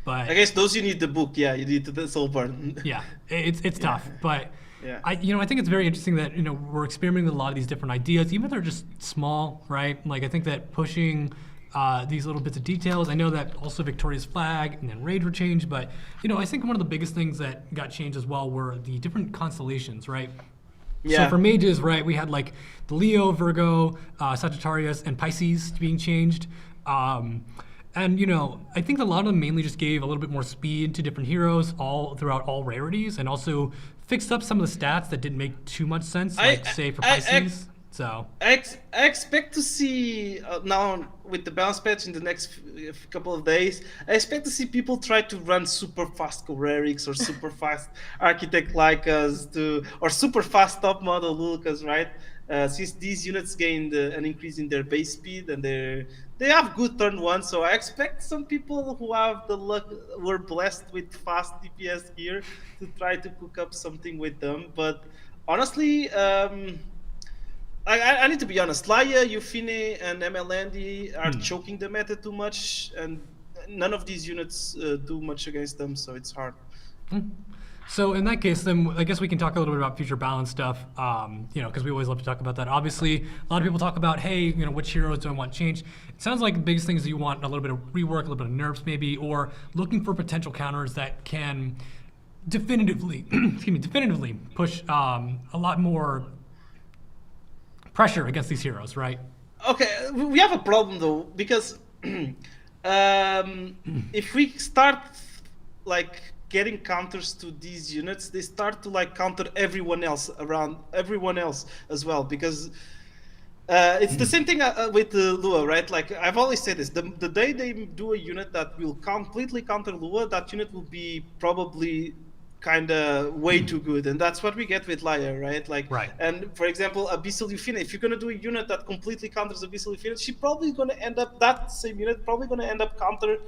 but I guess those you need the book. Yeah, you need the soul burn. It's tough, but. I think it's very interesting that we're experimenting with a lot of these different ideas, even if they're just small, right? Like I think that pushing these little bits of details. I know that also Victoria's Flag and then Rage were changed, but I think one of the biggest things that got changed as well were the different constellations, right? So for mages, right, we had like the Leo, Virgo, Sagittarius, and Pisces being changed. And I think a lot of them mainly just gave a little bit more speed to different heroes all throughout all rarities, and also fixed up some of the stats that didn't make too much sense, like say for Pisces. I expect to see now with the balance patch in the next couple of days. I expect to see people try to run super fast Corerics or super fast Architect Lycas or super fast top model Lulukas, right? Since these units gained an increase in their base speed and they have good turn 1, so I expect some people who have the luck, were blessed with fast DPS gear, to try to cook up something with them. But honestly, I need to be honest. Laia, Yufine, and MLND are choking the meta too much, and none of these units do much against them, so it's hard. So in that case, then I guess we can talk a little bit about future balance stuff, because we always love to talk about that. Obviously, a lot of people talk about, hey, which heroes do I want changed? It sounds like the biggest things that you want a little bit of rework, a little bit of nerfs maybe, or looking for potential counters that can definitively push a lot more pressure against these heroes, right? Okay, we have a problem though, because if we start like getting counters to these units, they start to like counter everyone else as well, because it's the same thing with Lua, right? Like I've always said this, the day they do a unit that will completely counter Lua, that unit will be probably kind of way too good, and that's what we get with Laia, right? Like, and for example, Abyssal Yufine, if you're gonna do a unit that completely counters Abyssal Yufine, she probably gonna end up, that same unit probably gonna end up counter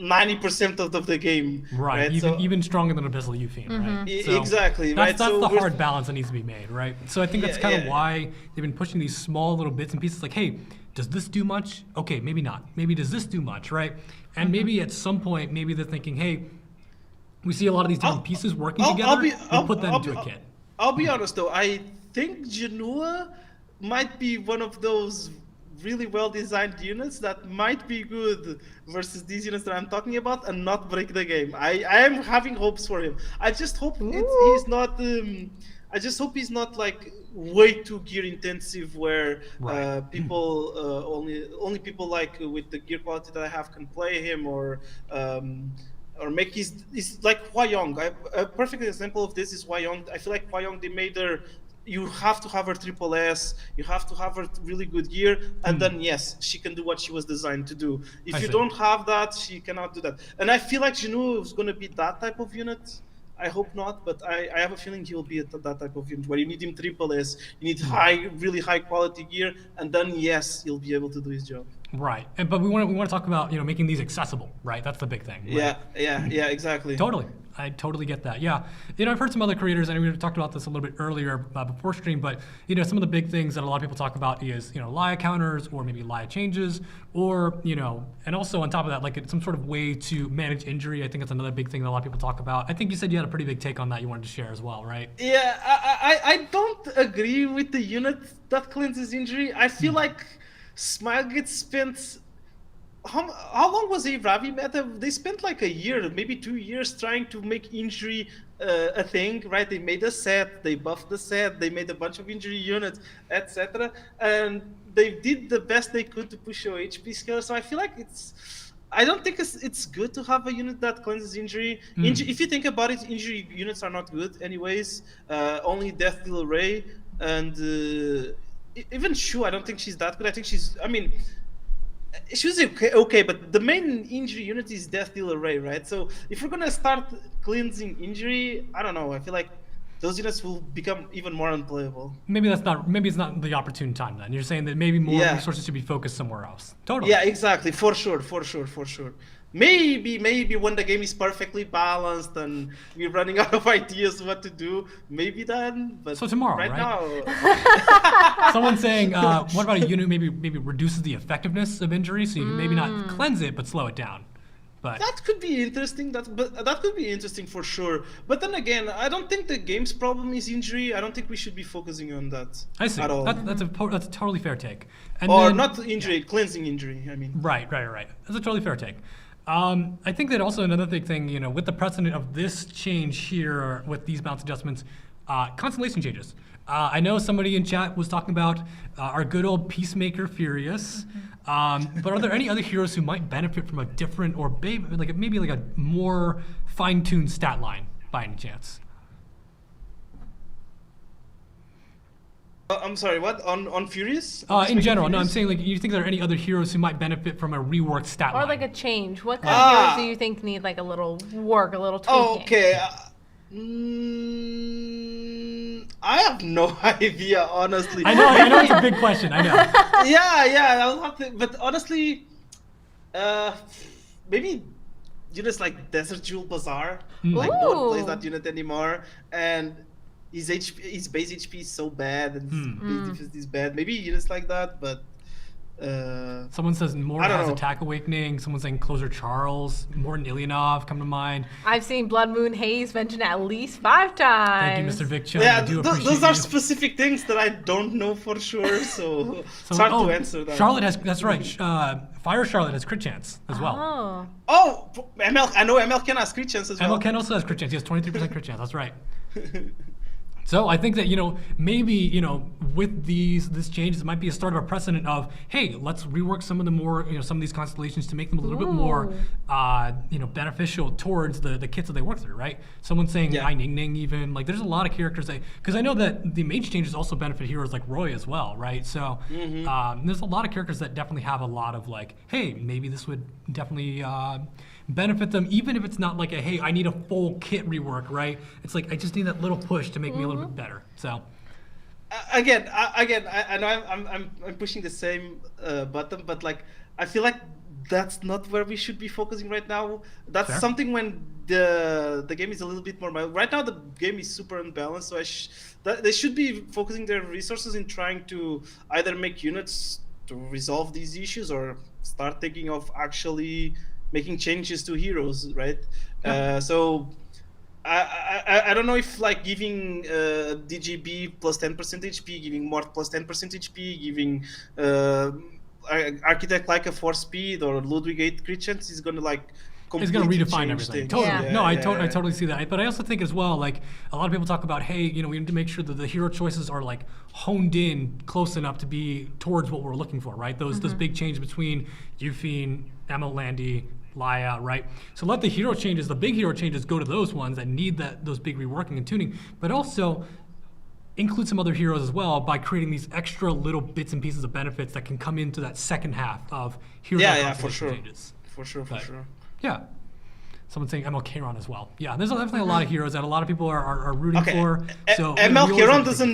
90% of the game, right? Even stronger than Abyssal Yufine, right? So exactly, that's the hard balance that needs to be made, right? So I think that's kind of why they've been pushing these small little bits and pieces, like, hey, does this do much? Okay, maybe not. Maybe does this do much, right? And maybe at some point, maybe they're thinking, hey, we see a lot of these different pieces working together. We'll put that into a kit. I'll be honest though, I think Genoa might be one of those really well-designed units that might be good versus these units that I'm talking about and not break the game. I am having hopes for him. I just hope he's not. I just hope he's not like way too gear intensive, where people only people like with the gear quality that I have can play him, or make his like Hwayong. A perfect example of this is Hwayong. I feel like Hwayong, they made her. You have to have her triple S, you have to have her really good gear, and then yes, she can do what she was designed to do. If you don't have that, she cannot do that. And I feel like Jinu is going to be that type of unit. I hope not, but I have a feeling he will be that type of unit where you need him triple S, you need really high quality gear, and then yes, he'll be able to do his job. Right, but we want to talk about making these accessible, right? That's the big thing. Right? Yeah, exactly. Totally, I totally get that. Yeah, I've heard some other creators, and we talked about this a little bit earlier before stream, but some of the big things that a lot of people talk about is Laia counters, or maybe Laia changes, or and also on top of that, like some sort of way to manage injury. I think it's another big thing that a lot of people talk about. I think you said you had a pretty big take on that you wanted to share as well, right? Yeah, I don't agree with the unit that cleanses injury. I feel like Smile gets spent. How long was a Ravi meta? They spent like a year, maybe 2 years, trying to make injury a thing, right? They made a set, they buffed the set, they made a bunch of injury units, etc. And they did the best they could to push your HP scale. So I feel like I don't think it's good to have a unit that cleanses injury. If you think about it, injury units are not good anyways. Only Death Deal Ray and even Shu, I don't think she's that good. I think she's. I mean, she's okay, but the main injury unit is Death Dealer Ray, right? So if we're gonna start cleansing injury, I don't know. I feel like those units will become even more unplayable. Maybe it's not the opportune time then. You're saying that maybe more resources should be focused somewhere else. Totally. Yeah, exactly. For sure. Maybe when the game is perfectly balanced and we're running out of ideas what to do, maybe then. But so tomorrow, right now, someone's saying, what about a unit maybe reduces the effectiveness of injury, so you can maybe not cleanse it but slow it down. But that could be interesting. That could be interesting for sure. But then again, I don't think the game's problem is injury. I don't think we should be focusing on that. I see. At all. That's a totally fair take. And or then, not injury, cleansing injury. I mean. Right. That's a totally fair take. I think that also another big thing, with the precedent of this change here with these balance adjustments, constellation changes. I know somebody in chat was talking about our good old Peacemaker Furious, but are there any other heroes who might benefit from a different or maybe a more fine-tuned stat line by any chance? I'm sorry, what? On Furious? In general, no, I'm saying you think there are any other heroes who might benefit from a reworked stat line? Or like a change. What kind of heroes do you think need like a little work, a little tweaking? Oh, okay. I have no idea, honestly. I know it's a big question, I know. yeah, I'll have to, but honestly, maybe units like Desert Jewel Bazaar, like no one plays that unit anymore, and his base HP is so bad and his base defense is bad. Maybe units like that, but someone says Morton has Attack Awakening. Someone's saying Closer Charles, Morton Ilyanov come to mind. I've seen Blood Moon Haze mentioned at least 5 times. Thank you, Mr. Vic Chung. Yeah, I do appreciate those are you. specific things that I don't know for sure, so it's hard to answer that. Charlotte has, that's right. Fire Charlotte has crit chance as well. Oh, ML, I know ML Ken has crit chance as well. ML Ken also has crit chance. He has 23% crit chance. That's right. So I think that, maybe, with this change, it might be a start of a precedent of, hey, let's rework some of the more, some of these constellations to make them a little bit more, beneficial towards the kits that they work through, right? Someone's saying Ai Ning Ning even, there's a lot of characters because I know that the mage changes also benefit heroes like Roy as well, right? So there's a lot of characters that definitely have a lot of hey, maybe this would definitely benefit them, even if it's not like a, hey, I need a full kit rework, right? It's I just need that little push to make me a little bit better. So again, I know I'm pushing the same button, but I feel like that's not where we should be focusing right now. That's something when the game is a little bit more mild. Right now the game is super unbalanced, so they should be focusing their resources in trying to either make units to resolve these issues or start thinking of actually making changes to heroes, right? So I don't know if giving DGB plus 10% HP, giving Mort plus 10% HP, giving Architect like a 4 speed or Ludwig 8 crit chance is gonna it's going to redefine everything. Totally. Yeah. I totally see that. But I also think as well, a lot of people talk about, hey, we need to make sure that the hero choices are honed in close enough to be towards what we're looking for, right? Those big changes between Yufine, Emma Landy, Laya, right? So let the hero changes, the big hero changes, go to those ones that need those big reworking and tuning, but also include some other heroes as well by creating these extra little bits and pieces of benefits that can come into that second half of hero changes. For sure. Yeah. Someone's saying ML Kairon as well. Yeah, there's definitely a lot of heroes that a lot of people are rooting for. So ML Kairon doesn't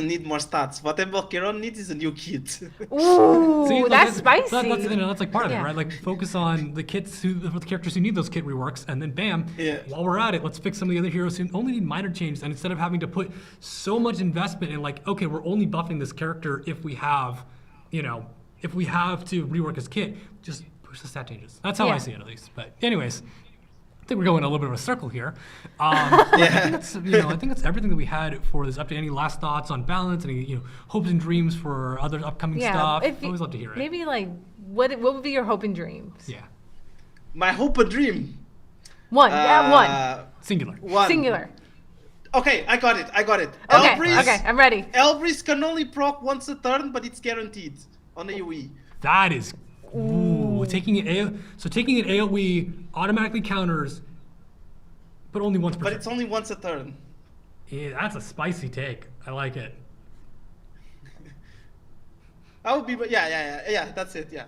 need more stats. What ML Kairon needs is a new kit. Ooh, see, that's spicy. That's part of it, right? Focus on the the characters who need those kit reworks, and then bam, while we're at it, let's fix some of the other heroes who only need minor changes. And instead of having to put so much investment in okay, we're only buffing this character if we have, if we have to rework his kit, just push the stat changes. That's how I see it, at least. But anyways, I think we're going a little bit of a circle here. I think that's everything that we had for this update. Any last thoughts on balance? Any hopes and dreams for other upcoming stuff? Always love to hear it. Maybe what would be your hope and dreams? Yeah. My hope and dream. One. One. Singular. One. Singular. Okay, I got it. Okay, I'm ready. Elbris can only proc once a turn, but it's guaranteed on AoE. That is. Ooh, taking it AoE automatically counters, but only once per turn. But it's only once a turn. Yeah, that's a spicy take. I like it. I would be, yeah. That's it. Yeah.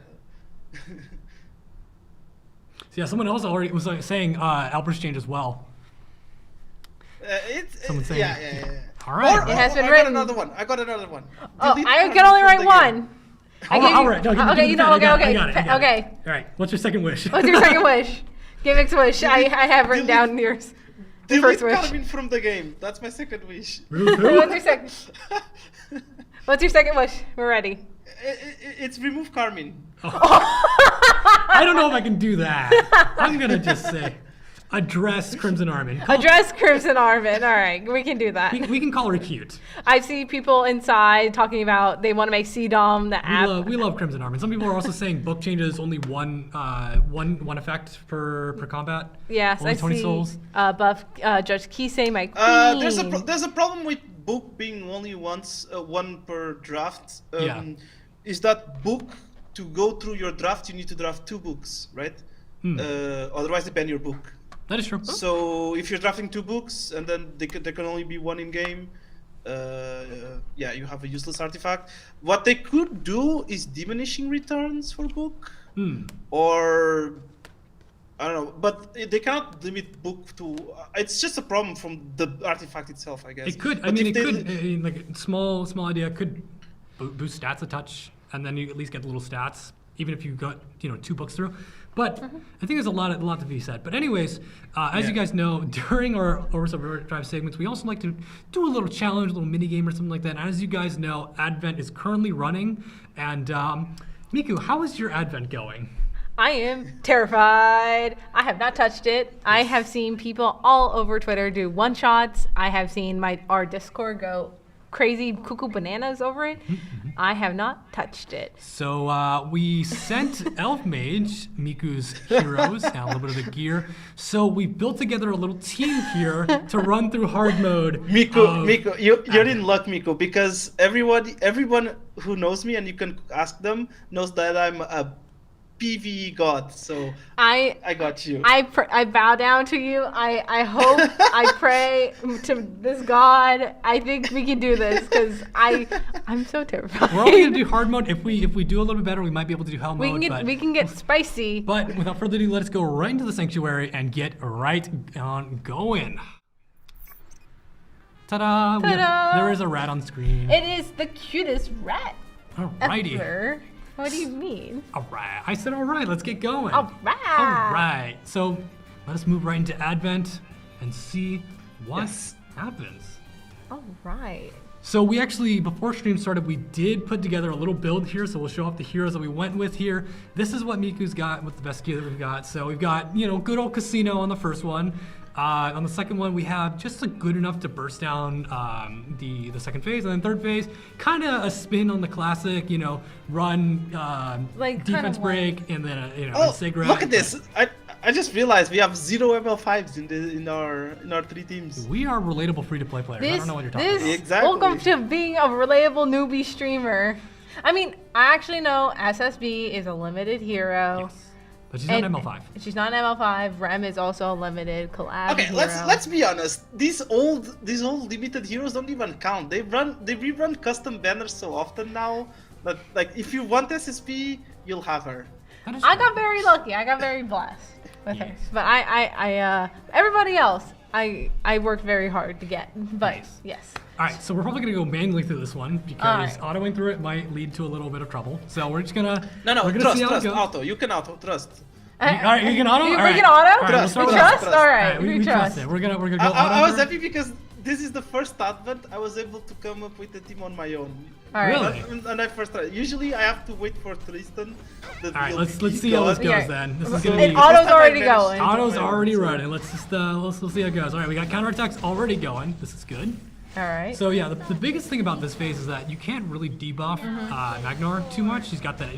So yeah, someone else already was saying Albert's change as well. Someone saying, yeah. All right. It has been I written. I got another one. Oh, Delete I Carmen can only from write the one. game. All right. No, Okay, you know, okay. I got it. Okay. All right. What's your second wish? What's your second wish? Gimmick's wish. I have written down yours. Your Delete first wish. Carmen from the game. That's my second wish. What's your second? What's your second wish? We're ready. It's remove Carmen. I don't know if I can do that. I'm gonna just say, address Crimson Armin. Address Crimson Armin. All right, we can do that. We can call her cute. I see people inside talking about they want to make CDOM the app. We love Crimson Armin. Some people are also saying book changes only one effect per combat. Yes, only I 20 see. souls. Buff Judge Kisei, my queen. There's a problem with book being only once one per draft. Is that book to go through your draft? You need to draft 2 books, right? Otherwise, they ban your book. That is true. So if you're drafting 2 books and then there can only be 1 in game, you have a useless artifact. What they could do is diminishing returns for book, or I don't know, but they cannot limit book to. It's just a problem from the artifact itself, I guess. It could. I mean, it could. Like small idea could boost stats a touch, and then you at least get the little stats, even if you got 2 books through. But I think there's a lot to be said. But anyways, as you guys know, during our Orbis Overdrive segments, we also like to do a little challenge, a little mini game or something like that. And as you guys know, Advent is currently running. And Miiku, how is your Advent going? I am terrified. I have not touched it. I have seen people all over Twitter do one-shots. I have seen our Discord go crazy cuckoo bananas over it. I have not touched it. So we sent Elvemage, Miku's heroes, and a little bit of the gear. So we built together a little team here to run through hard mode. Miiku, you're in luck, Miiku, because everyone who knows me, and you can ask them, knows that I'm a PvE god, so I got you. I bow down to you. I hope, I pray to this god. I think we can do this because I'm so terrified. We're only gonna do hard mode. If we do a little bit better, we might be able to do hell mode. We can get spicy. But without further ado, let us go right into the sanctuary and get right on going. Ta-da! There is a rat on screen. It is the cutest rat Alrighty. ever. What do you mean? All right. I said all right. Let's get going. All right. All right. So let us move right into Advent and see what happens. All right. So we actually, before stream started, we did put together a little build here. So we'll show off the heroes that we went with here. This is what Miku's got with the best gear that we've got. So we've got, good old casino on the first one. On the second one, we have just good enough to burst down the second phase, and then third phase, kind of a spin on the classic, run defense break, and then Sigrat. Look at this! I just realized we have 0 ML5s in our 3 teams. We are relatable free-to-play players. I don't know what you're talking about. Exactly. Welcome to being a relatable newbie streamer. I mean, I actually know SSB is a limited hero. Yes. But she's not ML5. She's not ML5. Rem is also a limited collab Okay, hero. let's be honest. These old limited heroes don't even count. They rerun custom banners so often now that if you want SSP, you'll have her. I got very lucky. I got very blessed with her. But I everybody else, I worked very hard to get. But yes. All right, so we're probably gonna go manually through this one because autoing through it might lead to a little bit of trouble. So we're just gonna trust auto. You can auto trust. All right, you can auto. We can auto. Trust. All right, we trust it. We're gonna go auto. I was happy because this is the first Advent I was able to come up with the team on my own. All right. Really? And I first tried. Usually I have to wait for Tristan. All right, let's see how this goes then. This is gonna be. Auto's already going. Auto's already running. Let's just let's see how it goes. All right, we got counterattacks already going. This is good. All right. So yeah, the biggest thing about this phase is that you can't really debuff Magnar too much. She's got that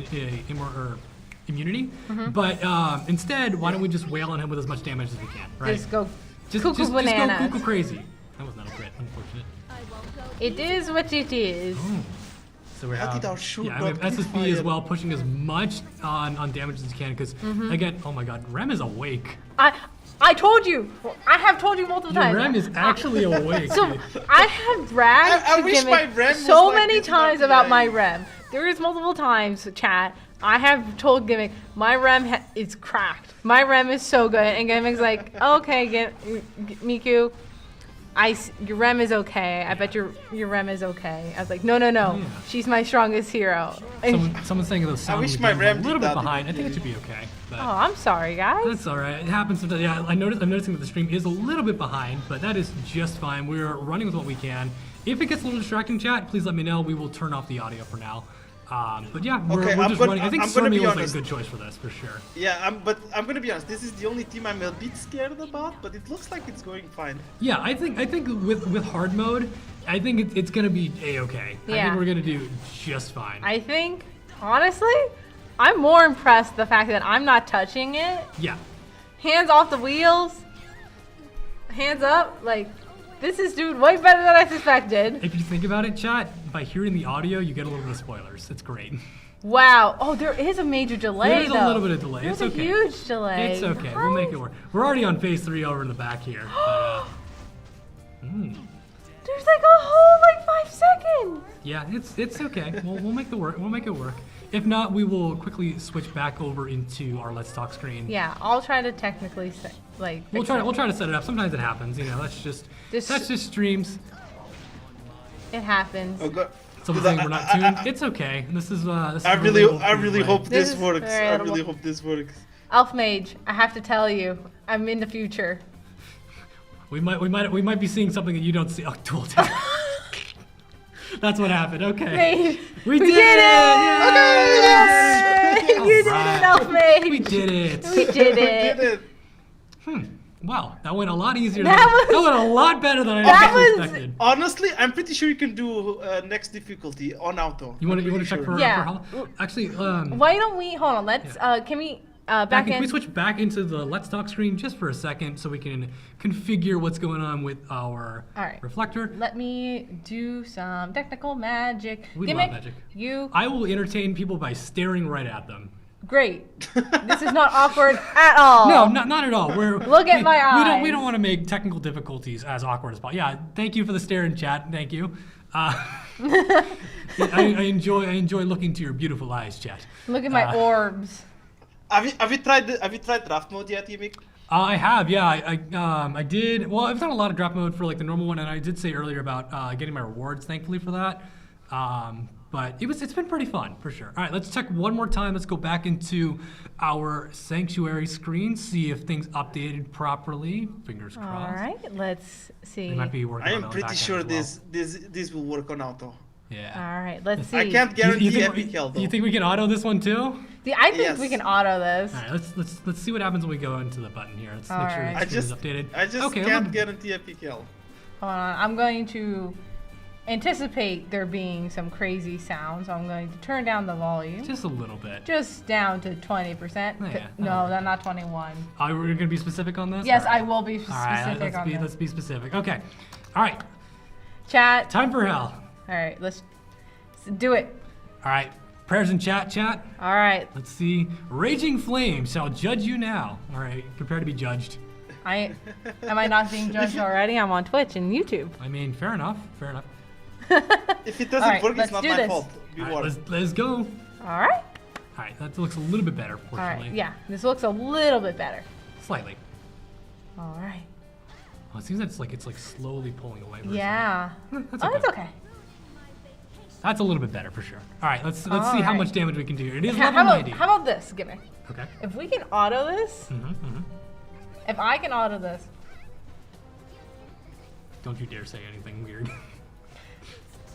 immunity. But instead, why don't we just wail on him with as much damage as we can, right? Just go cuckoo bananas. Just go cuckoo crazy. That was not a crit, unfortunate. It is what it is. Oh. So we have, we have SSB as well, pushing as much on damage as you can, because again, oh my god, Rem is awake. I told you. I have told you multiple times. Rem is actually awake. So I have bragged to Gimmick so many times about my Rem. There is multiple times, chat. I have told Gimmick my REM is cracked. My REM is so good, and Gimmick's like, okay, Miiku, your REM is okay. I bet your REM is okay. I was like, no. Yeah. She's my strongest hero. Someone's saying those sounds I wish my REM a little bit did that. behind. I think it should be okay. But Oh, I'm sorry, guys. that's all right. It happens sometimes. Yeah, I'm noticing that the stream is a little bit behind, but that is just fine. We're running with what we can. If it gets a little distracting, chat, please let me know. We will turn off the audio for now. But yeah, we're just running. I think Surmy was like a good choice for this, for sure. Yeah, but I'm gonna be honest. This is the only team I'm a bit scared about, but it looks like it's going fine. Yeah, I think with hard mode, I think it's gonna be a-okay. I Yeah. think we're gonna do just fine. I think, honestly, I'm more impressed the fact that I'm not touching it. Yeah. Hands off the wheels. Hands up. Like, this is doing way better than I suspected. If you think about it, chat, by hearing the audio, you get a little bit of spoilers. It's great. Wow. Oh, there is a major delay, There's though. a little bit of delay. There's It's okay. a huge delay. It's okay. We'll make it work. We're already on phase 3 over in the back here. But, There's like a whole like 5 seconds. yeah, it's okay. We'll make it work. If not, we will quickly switch back over into our Let's Talk screen. Yeah, I'll try to technically We'll try to set it up. Sometimes it happens. You know, that's just streams. It happens. Oh, God. Someone's saying we're not tuned. It's okay. This is I really hope This this is works. very I little- really hope this works. Elfmage, I have to tell you, I'm in the future. We might be seeing something that you don't see. Oh, dual tap. That's what happened. Okay. Mage, We did it! Yay! All You did right. it, Elfmage. We did it. We did it. Did it. Wow, that went a lot easier. That That went a lot better than I That actually was- expected. Honestly, I'm pretty sure you can do next difficulty on auto. You want I'm to pretty check sure. for Yeah. how? Actually, Why don't we hold on? Let's can we back can in? we switch back into the Let's Talk screen just for a second so we can configure what's going on with our All right. reflector? Let me do some technical magic. We Gimmick, love magic. You I will entertain people by staring right at them. great. This is not awkward at all. No, not at all. Look at my We don't eyes. want to make technical difficulties as awkward as possible. Yeah, thank you for the stare in chat. Thank you. I enjoy looking to your beautiful eyes, chat. Look at my orbs. Have you tried draft mode yet, Gimmick? I have, yeah. I did. Well, I've done a lot of draft mode for like the normal one, and I did say earlier about getting my rewards, thankfully for that. But it's been pretty fun for sure. All right, let's check one more time. Let's go back into our sanctuary screen, see if things updated properly. Fingers crossed. All right, let's see. They might be working I on am it on the pretty back sure end as this will work on auto. well. Yeah. All right, let's see. I can't You guarantee think, epic hell though. you think we can auto this one too? I think Yes. we can auto this. All right, let's see what happens when we go into the button here. Let's make sure Alright. the screen is updated. I just okay, can't guarantee epic hell. Hold on, I'm going to anticipate there being some crazy sounds. So I'm going to turn down the volume. just a little bit. Just down to 20%. Yeah, No, that's not 21. Are we gonna be specific on this? Yes, All right. I will be All right, specific on let's this. be specific. Okay. All right. Chat. Time for hell. All right, let's do it. All right. Prayers in chat. All right. Let's see. Raging flames shall judge you now. All right. Prepare to be judged. Am I not being judged already? I'm on Twitch and YouTube. I mean, fair enough. If it doesn't Alright, work, let's it's not do my this. fault. Be All right, warned. let's go. All All right. right. That looks a little bit better, All fortunately. right. Yeah, this looks a little bit better. Slightly. All right. Oh, it seems that it's like slowly pulling away. versus- Yeah. That's Oh, okay. it's okay. That's a little bit better for sure. All right. Let's see how Alright. much damage we can do here. It is How level 90. about this, Gimmick? Okay. If we can auto this, if I can auto this, Don't you dare say anything weird.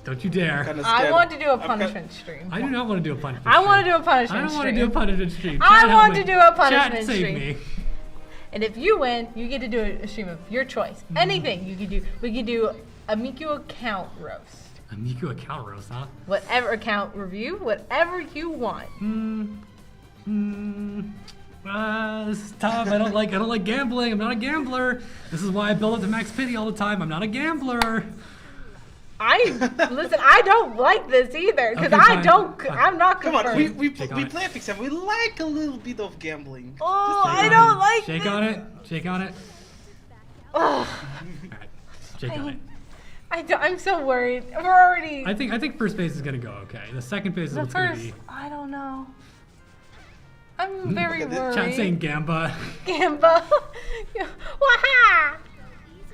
Don't you dare. Kinda I scared. want to do a I'm kinda- punishment stream. I do not want to do a punishment I want to stream. do a punishment I don't stream. want to do a punishment stream. I Chat, help want me. to do a punishment Chat, save stream. me. And if you win, you get to do a stream of your choice. Anything you could do. We could do a Miiku account roast. A Miiku account roast, huh? Whatever account review, whatever you want. This is tough. I don't like gambling. I'm not a gambler. This is why I build up to max pity all the time. I'm not a gambler. Listen, I don't like this either because Okay, fine. I'm not Come confirmed. on, we Shake on it. play Epic Sam. We like a little bit of gambling. Oh, Shake I on don't it. like Shake this. on it. Shake on it. Ugh. All right. Shake on it. I'm so worried. We're already. I think first phase is gonna go okay. The second phase is The what's first. gonna be. I don't know. I'm very worried. Chat saying Gamba. Gamba. Waha!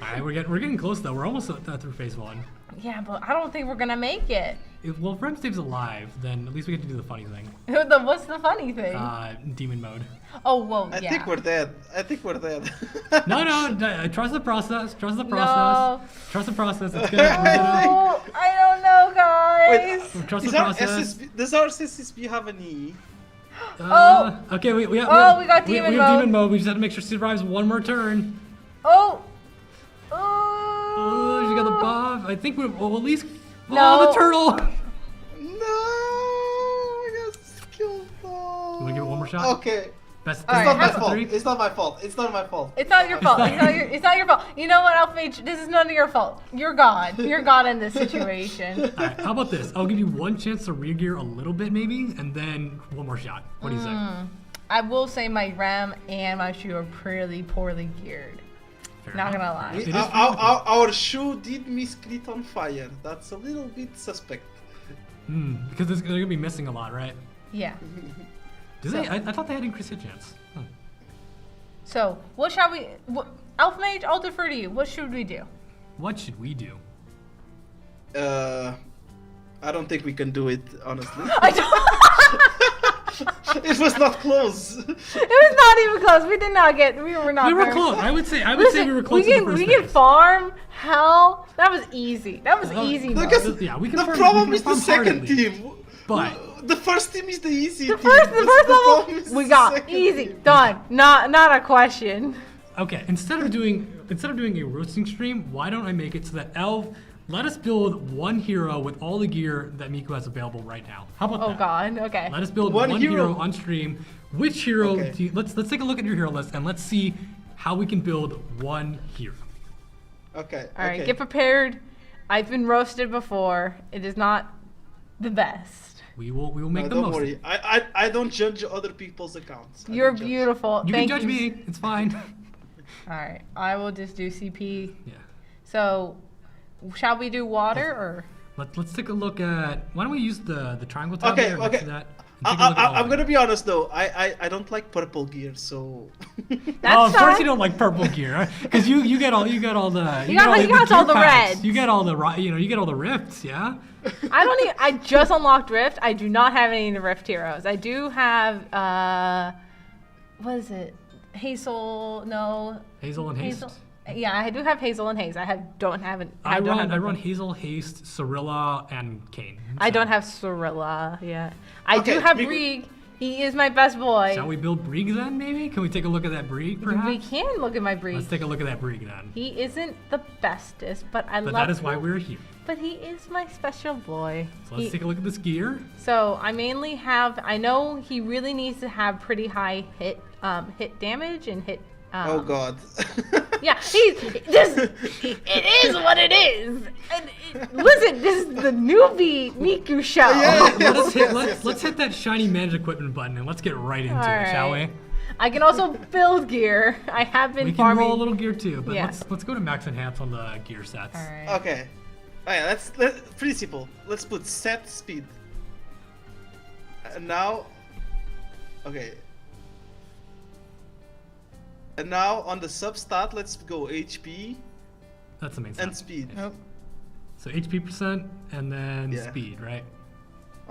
Alright, we're getting close though. We're almost through phase 1. Yeah, but I don't think we're gonna make it. Well, if Remstave's alive, then at least we get to do the funny thing. What's the funny thing? Demon mode. Oh, whoa, I yeah. think we're dead. No, trust the process. Trust the No. process. Trust the process. It's good. Oh, I don't know, guys. Wait, Trust the process. does our SSB have an E? Okay, we got we got demon we have mode. demon mode. We just have to make sure she survives one more turn. Oh. Oh, she got the buff. I think we'll at least. No. Oh, the turtle. No, I got killed. You want to give it one more shot? Okay. Best All three. right, It's best not my of fault. three. It's not my fault. It's not my fault. It's not your fault. It's not your fault. You know what, Elvemage? This is none of your fault. You're God. You're God in this situation. All right, how about this? I'll give you one chance to re-gear a little bit, maybe, and then one more shot. What do you say? I will say my RAM and my shoe are pretty poorly geared. Fair Not enough. gonna lie. It is Our shoe did misclit on fire. That's a little bit suspect. Because they're gonna be missing a lot, right? Yeah. Do they? I thought they had increased hit chance. Huh. So, what shall we... Elvemage, I'll defer to you. What should we do? What should we do? I don't think we can do it, honestly. I don't... It was not close. It was not even close. We did not get... We were not We were very- close. I would say Listen, we were close to the first we can phase. farm. Hell, that was easy. That was easy. Look mode. at- Yeah, we can The farm- problem we is can the farm second hardly. team. But- The first team is the easy The team. first problem level, is we the got second easy, team. done. Not a question. Okay, instead of doing a roasting stream, why don't I make it so that let us build one hero with all the gear that Miiku has available right now. How about Oh that? God. Okay. Let us build One one hero. hero on stream. Which hero? Okay. Let's take a look at your hero list and let's see how we can build one hero. Okay. All right. okay. Get prepared. I've been roasted before. It is not the best. We will make the Don't most. worry. I don't judge other people's accounts. I You're don't judge. beautiful. You Thank can judge me. It's fine. All right. I will just do CP. Yeah. So, shall we do water or? Let's take a look at. Why don't we use the triangle tab Okay, there next okay. to that? and take a look at all I'm of gonna it. be honest though. I don't like purple gear, so. That's Oh, of course fine. you don't like purple gear, because you get all the You got all the gear packs. reds. You get all the you get all the rifts, yeah. I don't even. I just unlocked Rift. I do not have any of the Rift heroes. I do have. What is it? Hazel? No. Hazel and Haste. Hazel. Yeah, I do have Hazel and Haze. Don't have it. I don't run have Hazel, Haste, Cirilla, and Kane. I So, don't have Cirilla yet. I Okay, do have we- Brig. He is my best boy. Shall we build Brig then? Maybe. Can we take a look at that Brig? Perhaps. We can look at my Brig. Let's take a look at that Brig then. He isn't the bestest, but I But love that is why him. we're here. But he is my special boy. So let's take a look at this gear. So I mainly have. I know he really needs to have pretty high hit damage and hit. Oh God. Yeah, it is what it is. Listen, this is the newbie Miiku show. Yeah. Let's hit that shiny manage equipment button and let's get right into it, shall we? I can also build gear. I have been We can farming. roll a little gear too, but Yeah. let's go to max enhance on the gear sets. All right. Okay. Alright, let's pretty simple. Let's put set speed. And now. Okay. And now on the substat, let's go HP That's the main and stat. speed. Nope. So HP percent and then Yeah. speed, right?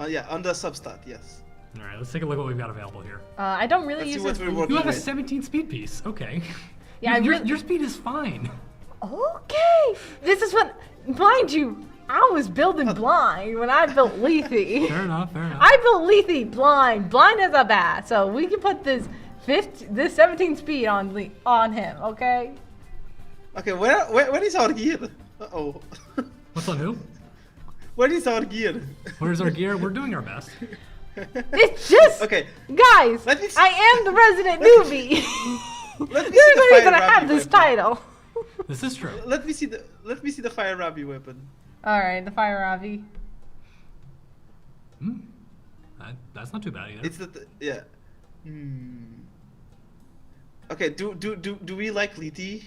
Yeah, on the substat, yes. All right, let's take a look at what we've got available here. I don't really Let's see use what this. we're working You have a with. 17 speed piece. Okay. Yeah, your speed is fine. Okay. This is what, mind you, I was building blind when I built Lethe. Fair enough. Fair enough. I built Lethe blind. Blind as a bat. So we can put this 17 speed on him. Okay. Okay, where is our gear? Uh-oh. What's on who? Where is our gear? Where's our gear? We're doing our best. It's just, Okay, guys. Let me s- I am the resident newbie. let me You're see the the reason fire I have rabbi this weapon. title. This is true. Let me see the fire rabbi weapon. All right, the fire Ravi. That's not too bad either. It's yeah. Okay, do we like Lethe?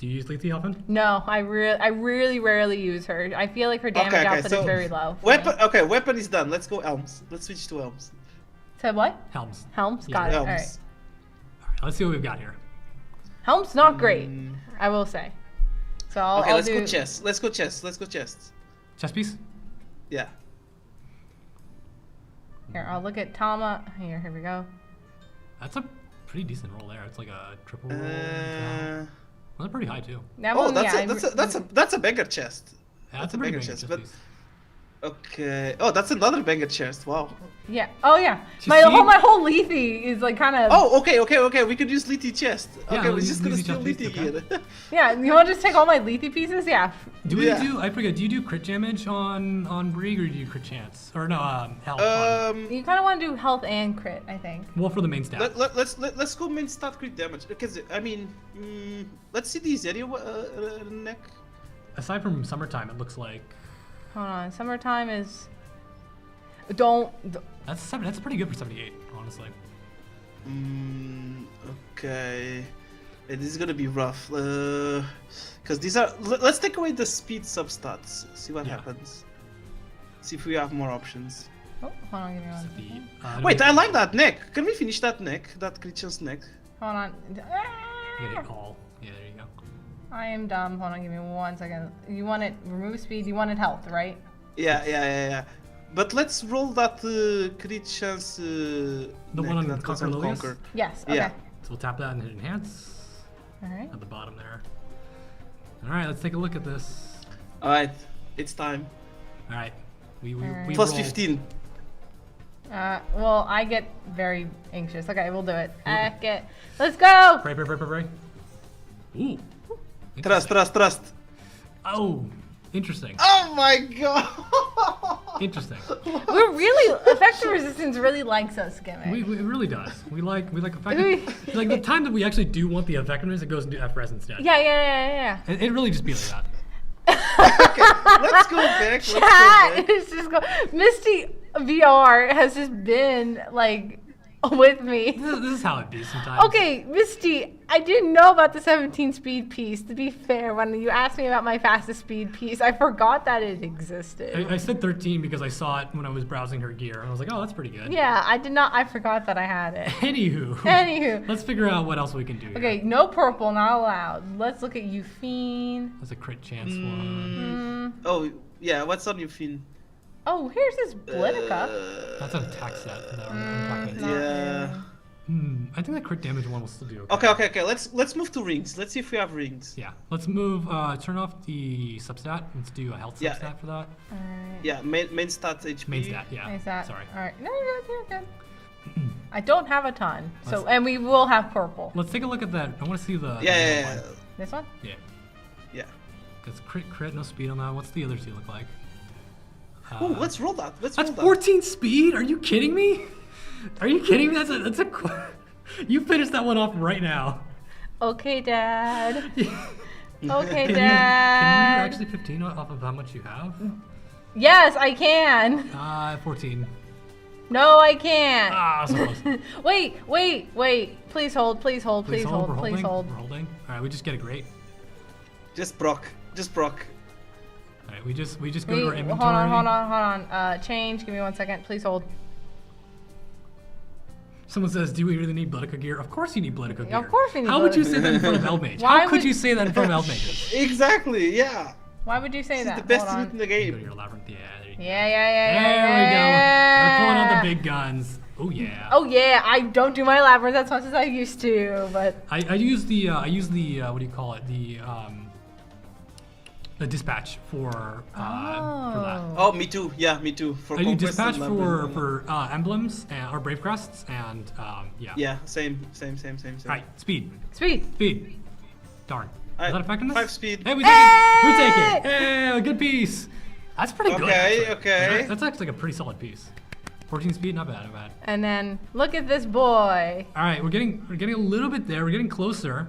Do you use Lethe often? No, I really rarely use her. I feel like her damage output is very low. Weapon is done. Let's go Elms. Let's switch to Elms. Said what? Helms. Helms? Yeah. Got it. Elms. All right. All right, let's see what we've got here. Helm's not great, I will say. So I'll let's do... go chest. Let's go chest. Let's go chest. Chess piece? Yeah. Here, I'll look at Tama. Here we go. That's a pretty decent roll there. It's like a triple roll. Well, that's pretty high too. That Oh, one, that's a beggar chest. Yeah, That's a pretty beggar big chest. chess But piece. okay. Oh, that's another beggar chest. Wow. Yeah. Oh yeah. You My see? whole Lethe is like kind of. Oh, okay. We could use Lethe chest. Yeah, Okay, we're use just gonna Lethe steal chest Lethe piece, gear. Yeah. You want to just take all my Lethe pieces? Yeah. Do we Yeah. do? I forget. Do you do crit damage on Brig or do you do crit chance? Or no, health. You kind of want to do health and crit, I think. Well, for the main stat. Let's go main stat crit damage because I mean, let's see the area neck. Aside from summertime, it looks like Hold on. Summertime is. that's pretty good for 78, honestly. Okay. It is gonna be rough. Cause these are. Let's take away the speed substats. See what Yeah. happens. See if we have more options. Oh, hold on. Give me one. Speed. Wait, I like that neck. Can we finish that neck? That Christian's neck? Hold on. Get it all. Yeah, there you go. I am dumb. Hold on. Give me 1 second. You want it remove speed. You wanted health, right? Yeah. But let's roll that crit chance. The one on that goes on Conquer Lilius? Conquer. Yes. Okay. Yeah. So we'll tap that and hit enhance All right. at the bottom there. All right, let's take a look at this. All right, it's time. All right, we Alright. Plus roll. 15. Well, I get very anxious. Okay, we'll do it. Let's go. Pray. Ooh. Trust. Oh, interesting. Oh my god! Interesting. We're really effective resistance really likes us, Gimmick. It really does. We like effective. Like the time that we actually do want the effectiveness, it goes into F-res instead. Yeah. It really just be like that. Okay, let's go back. Chat is just go. Misty VR has just been like with me. This is how it be sometimes. Okay, Misty, I didn't know about the 17 speed piece. To be fair, when you asked me about my fastest speed piece, I forgot that it existed. I said 13 because I saw it when I was browsing her gear, and I was like, oh, that's pretty good. Yeah, I did not. I forgot that I had it. Anywho. Let's figure out what else we can do here. Okay, no purple, not allowed. Let's look at Euphine. That's a crit chance one. Oh, yeah, what's on your fin? Oh, here's this Politica. That's an attack set that I'm talking about. Yeah. I think that crit damage one will still do okay. Okay. Let's move to rings. Let's see if we have rings. Yeah, let's move. Turn off the substat. Let's do a health Yeah. substat for that. Alright. Yeah, main stats HP. Main stat, yeah. Is that Sorry. all right? No, you're good. I don't have a ton, so and we will have purple. Let's take a look at that. I want to see the. Yeah. one. This one? Yeah. Because crit, no speed on that. What's the other two look like? Ooh, let's roll that. Let's That's roll that. 14 speed. Are you kidding me? Are you kidding me? That's a. You finished that one off right now. Okay, Dad. Okay, Can you Dad. actually 15 off of how much you have? Yes, I can. 14. No, I can't. So close. Wait. Please hold. We're holding. Please hold. We're holding. All right, we just get a great. Just Brock. All right, we just go to our inventory. Hold on. Change. Give me 1 second. Please hold. Someone says, "Do we really need Bloodica gear?" Of course you need Bloodica gear. Of course we need How would you Bloodica say that in front of Elvemage? Why How could would- you say that in front of Elvemage? Exactly. Yeah. Why would you say This that? is the best Hold on. loot in the Go to game. your labyrinth. Yeah, there you go. Yeah. There we go. We're pulling out the big guns. Oh yeah. Oh yeah, I don't do my labyrinth as much as I used to, but I use the what do you call it? The dispatch for that. Oh, me too. Yeah, me too. For I do Conquest dispatch and for Labyrinth. emblems or brave crests and yeah. Yeah, same. All right, speed. speed. Darn. Alright, Is that effectiveness? 5 speed. Hey, we take it. We take it. Hey, a good piece. That's pretty good. Okay, actually. okay. That's actually like a pretty solid piece. 14 speed, not bad. And then look at this boy. All right, we're getting a little bit there. We're getting closer.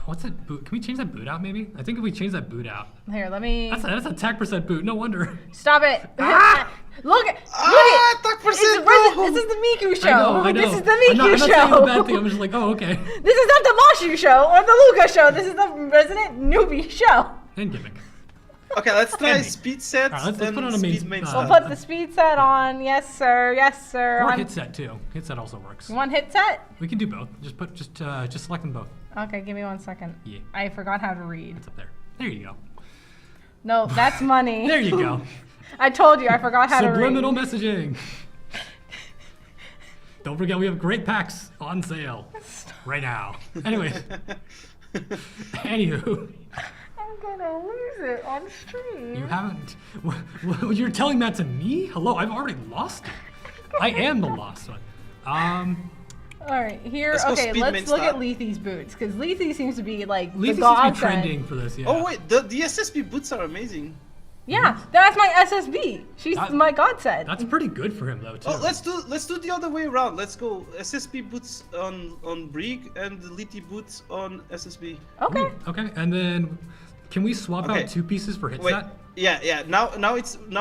What's that boot? Can we change that boot out maybe? I think if we change that boot out. Here, let me. That's attack percent boot. No wonder. Stop it! Look at attack percent. This is the Miiku show. I know. This is the Miiku I'm not show. saying a bad thing. I'm just like, oh, okay. This is not the Mashu show or the Luca show. This is the resident newbie show. And gimmick. Okay, let's try speed set. Right, let's put on a speed main. We'll put the speed set on. Yes, sir. Yes, sir. Or hit set too. Hit set also works. You want hit set? We can do both. Just select them both. Okay, give me 1 second. Yeah. I forgot how to read. It's up there. There you go. No, that's money. There you go. I told you, I forgot how to read. Subliminal messaging. Don't forget, we have great packs on sale right now. Anyways. Anywho. I'm gonna lose it on stream. You haven't. You're telling that to me? Hello, I've already lost it. I am the lost one. All right, here. Let's look at Leafy's boots because Leafy seems to be like Leafy the god seems to be trending for this. Yeah. Oh wait, the SSB boots are amazing. Yeah, that's my SSB. She's my godsend. That's pretty good for him though too. Oh, let's do the other way around. Let's go SSB boots on Brig and Liti boots on SSB. Okay. Ooh, okay, and then can we swap out 2 pieces for hit set? Yeah. Now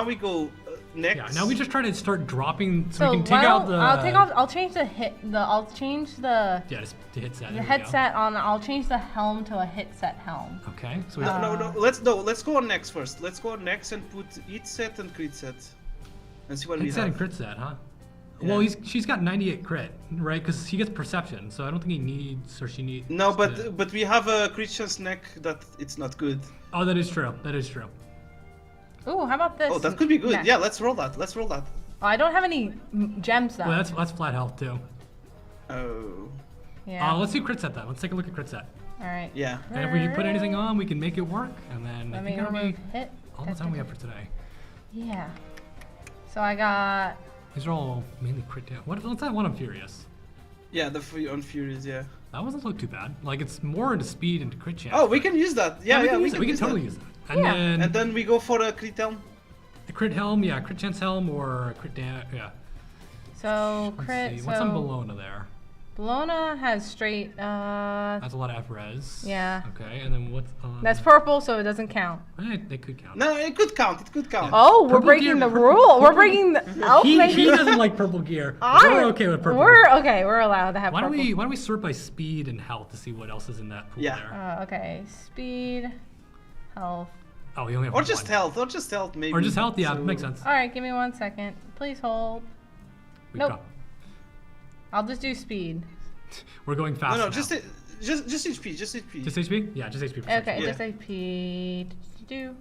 we go next. Yeah. Now we just try to start dropping so we can take out the. I'll change the Yeah, just to hit set. The headset on. I'll change the helm to a hit set helm. Okay. So no. Let's go on next first. Let's go on next and put hit set and crit set. And see what we have. Hit set and crit set, huh? Yeah. Well, she's got 98 crit, right? Because he gets perception, so I don't think he needs or she needs. No, but we have a crit chance neck that it's not good. Oh, that is true. That is true. Ooh, how about this? Oh, that could be good. Neck? Yeah, let's roll that. Oh, I don't have any gems though. Well, that's flat health too. Oh. Yeah. Let's do crit set then. Let's take a look at crit set. All right. Yeah. And if we put anything on, we can make it work. And then Let I me think that'll be hit. all the time we have for today. Yeah. So I got. These are all mainly crit down. What's that one on Furious? Yeah, on Furious, yeah. That doesn't look too bad. Like it's more into speed and crit chance. Oh, we can use that. Yeah, we can totally use that. And then we go for a crit helm. The crit helm, yeah, crit chance helm or crit down, yeah. So crit. Let's see. What's on Bologna there? Bologna has straight. That's a lot of F-res. Yeah. Okay, and then what's on? That's purple, so it doesn't count. They could count. No, it could count. It could count. Oh, we're breaking the rule. We're breaking the. He doesn't like purple gear. We're okay with purple. We're okay. We're allowed to have. Why purple. don't we sort by speed and health to see what else is in that pool there? Okay, speed, health. Oh, we only have or just health, maybe. Or just health, yeah, makes sense. All right, give me 1 second. Please hold. Nope. I'll just do speed. We're going fast. No, just HP, just HP. Just HP? Yeah, just HP. Okay, just HP. Do.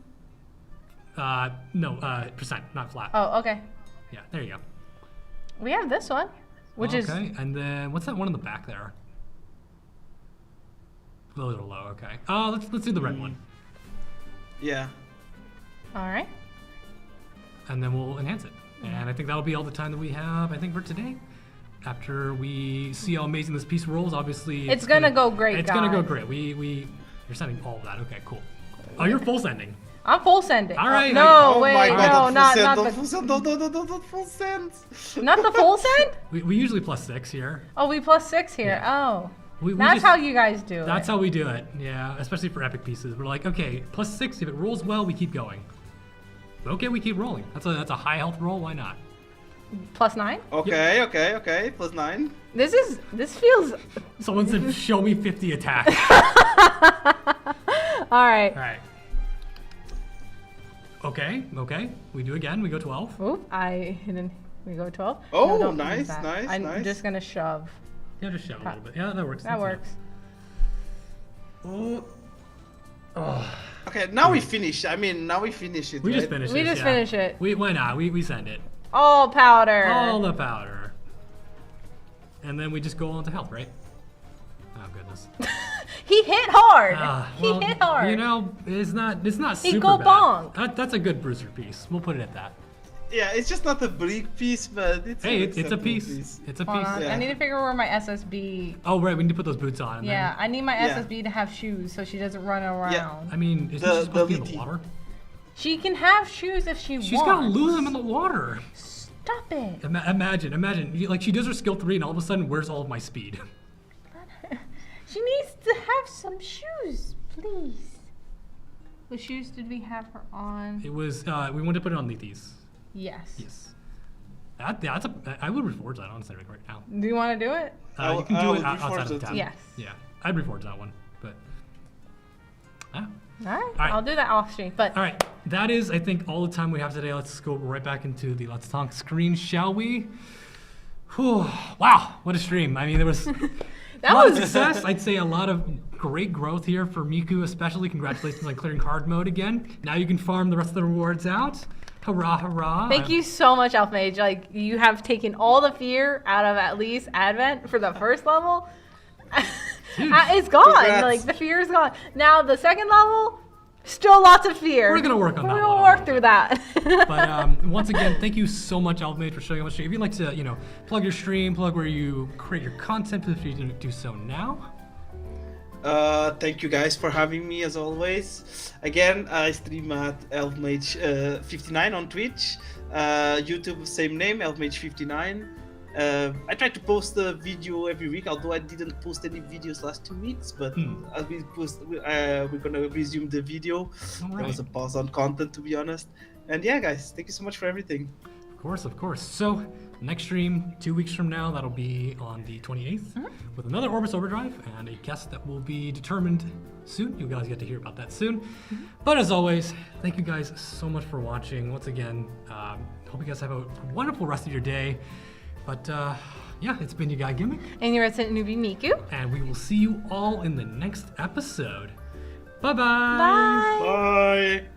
No, percent, not flat. Oh, okay. Yeah, there you go. We have this one, which is. Okay, and then what's that one in the back there? A little low. Okay. Let's do the red one. Yeah. All right. And then we'll enhance it. And I think that'll be all the time that we have, I think, for today. After we see how amazing this piece rolls, obviously... It's gonna go great, It's gonna go great. You're sending all of that. Okay, cool. Oh, you're full sending. I'm full sending. All right. No, wait, God, no, not the full send. No, full send. Not the full send? We usually +6 here. Oh, we +6 here. Yeah. Oh. We that's how you guys do it. That's how we do it, yeah. Especially for epic pieces. We're like, okay, +6. If it rolls well, we keep going. Okay, we keep rolling. That's a high health roll. Why not? +9. Okay, +9. This feels. Someone said, "Show me 50 attack." All right. All right. Okay. We do again. We go 12. Oop! We go 12. Oh, no, nice. I'm just gonna shove. Yeah, just shove a little bit. Yeah, that works. That works. Oh. Okay, now we finish. Now we finish it. We right? just finish it. We just finish it. Why not? We send it. All powder. All the powder. And then we just go on to health, right? Oh goodness. He hit hard. He hit hard. You know, it's not super He go bad. bonk. That's a good bruiser piece. We'll put it at that. Yeah, it's just not a big piece, but it's it's a piece. It's a piece. Yeah. I need to figure where my SSB. Oh right, we need to put those boots on. Yeah, I need my SSB to have shoes so she doesn't run around. Yeah. I mean, is she supposed to be in the water? She can have shoes if she wants. She's gonna lose them in the water. Stop it. Imagine. Like she does her skill 3 and all of a sudden, where's all of my speed? She needs to have some shoes, please. What shoes did we have her on? It was, we wanted to put it on these. Yes. Yes. I would reforge that honestly right now. Do you want to do it? You can do it outside of the tab. Yes. Yeah, I'd reforge that one, but. All right. I'll do that off stream. But all right, that is, I think, all the time we have today. Let's go right back into the Let's Talk screen, shall we? Whew. Wow, what a stream. I mean, there was a lot of success. I'd say a lot of great growth here for Miiku, especially. Congratulations on clearing hard mode again. Now you can farm the rest of the rewards out. Hurrah, hurrah. Thank you so much, Elvemage. Like, you have taken all the fear out of at least Advent for the first level. It's gone. Congrats. Like, the fear is gone. Now, the second level, still lots of fear. We're going to work on that. We'll work through that. But once again, thank you so much, Elvemage, for showing up. If you'd like to, plug your stream, plug where you create your content, please feel free to do so now. Thank you guys for having me as always. Again, I stream at Elvemage 59 on Twitch. YouTube, same name, Elvemage 59. I try to post a video every week, although I didn't post any videos last 2 weeks. But as we post, we're gonna resume the video. All right. There was a pause on content, to be honest. And yeah, guys, thank you so much for everything. Of course. So next stream, 2 weeks from now, that'll be on the 28th with another Orbis Overdrive and a guest that will be determined soon. You guys get to hear about that soon. But as always, thank you guys so much for watching. Once again, hope you guys have a wonderful rest of your day. But yeah, it's been your guy Gimmick. And your resident newbie, Miiku. And we will see you all in the next episode. Bye-bye. Bye. Bye.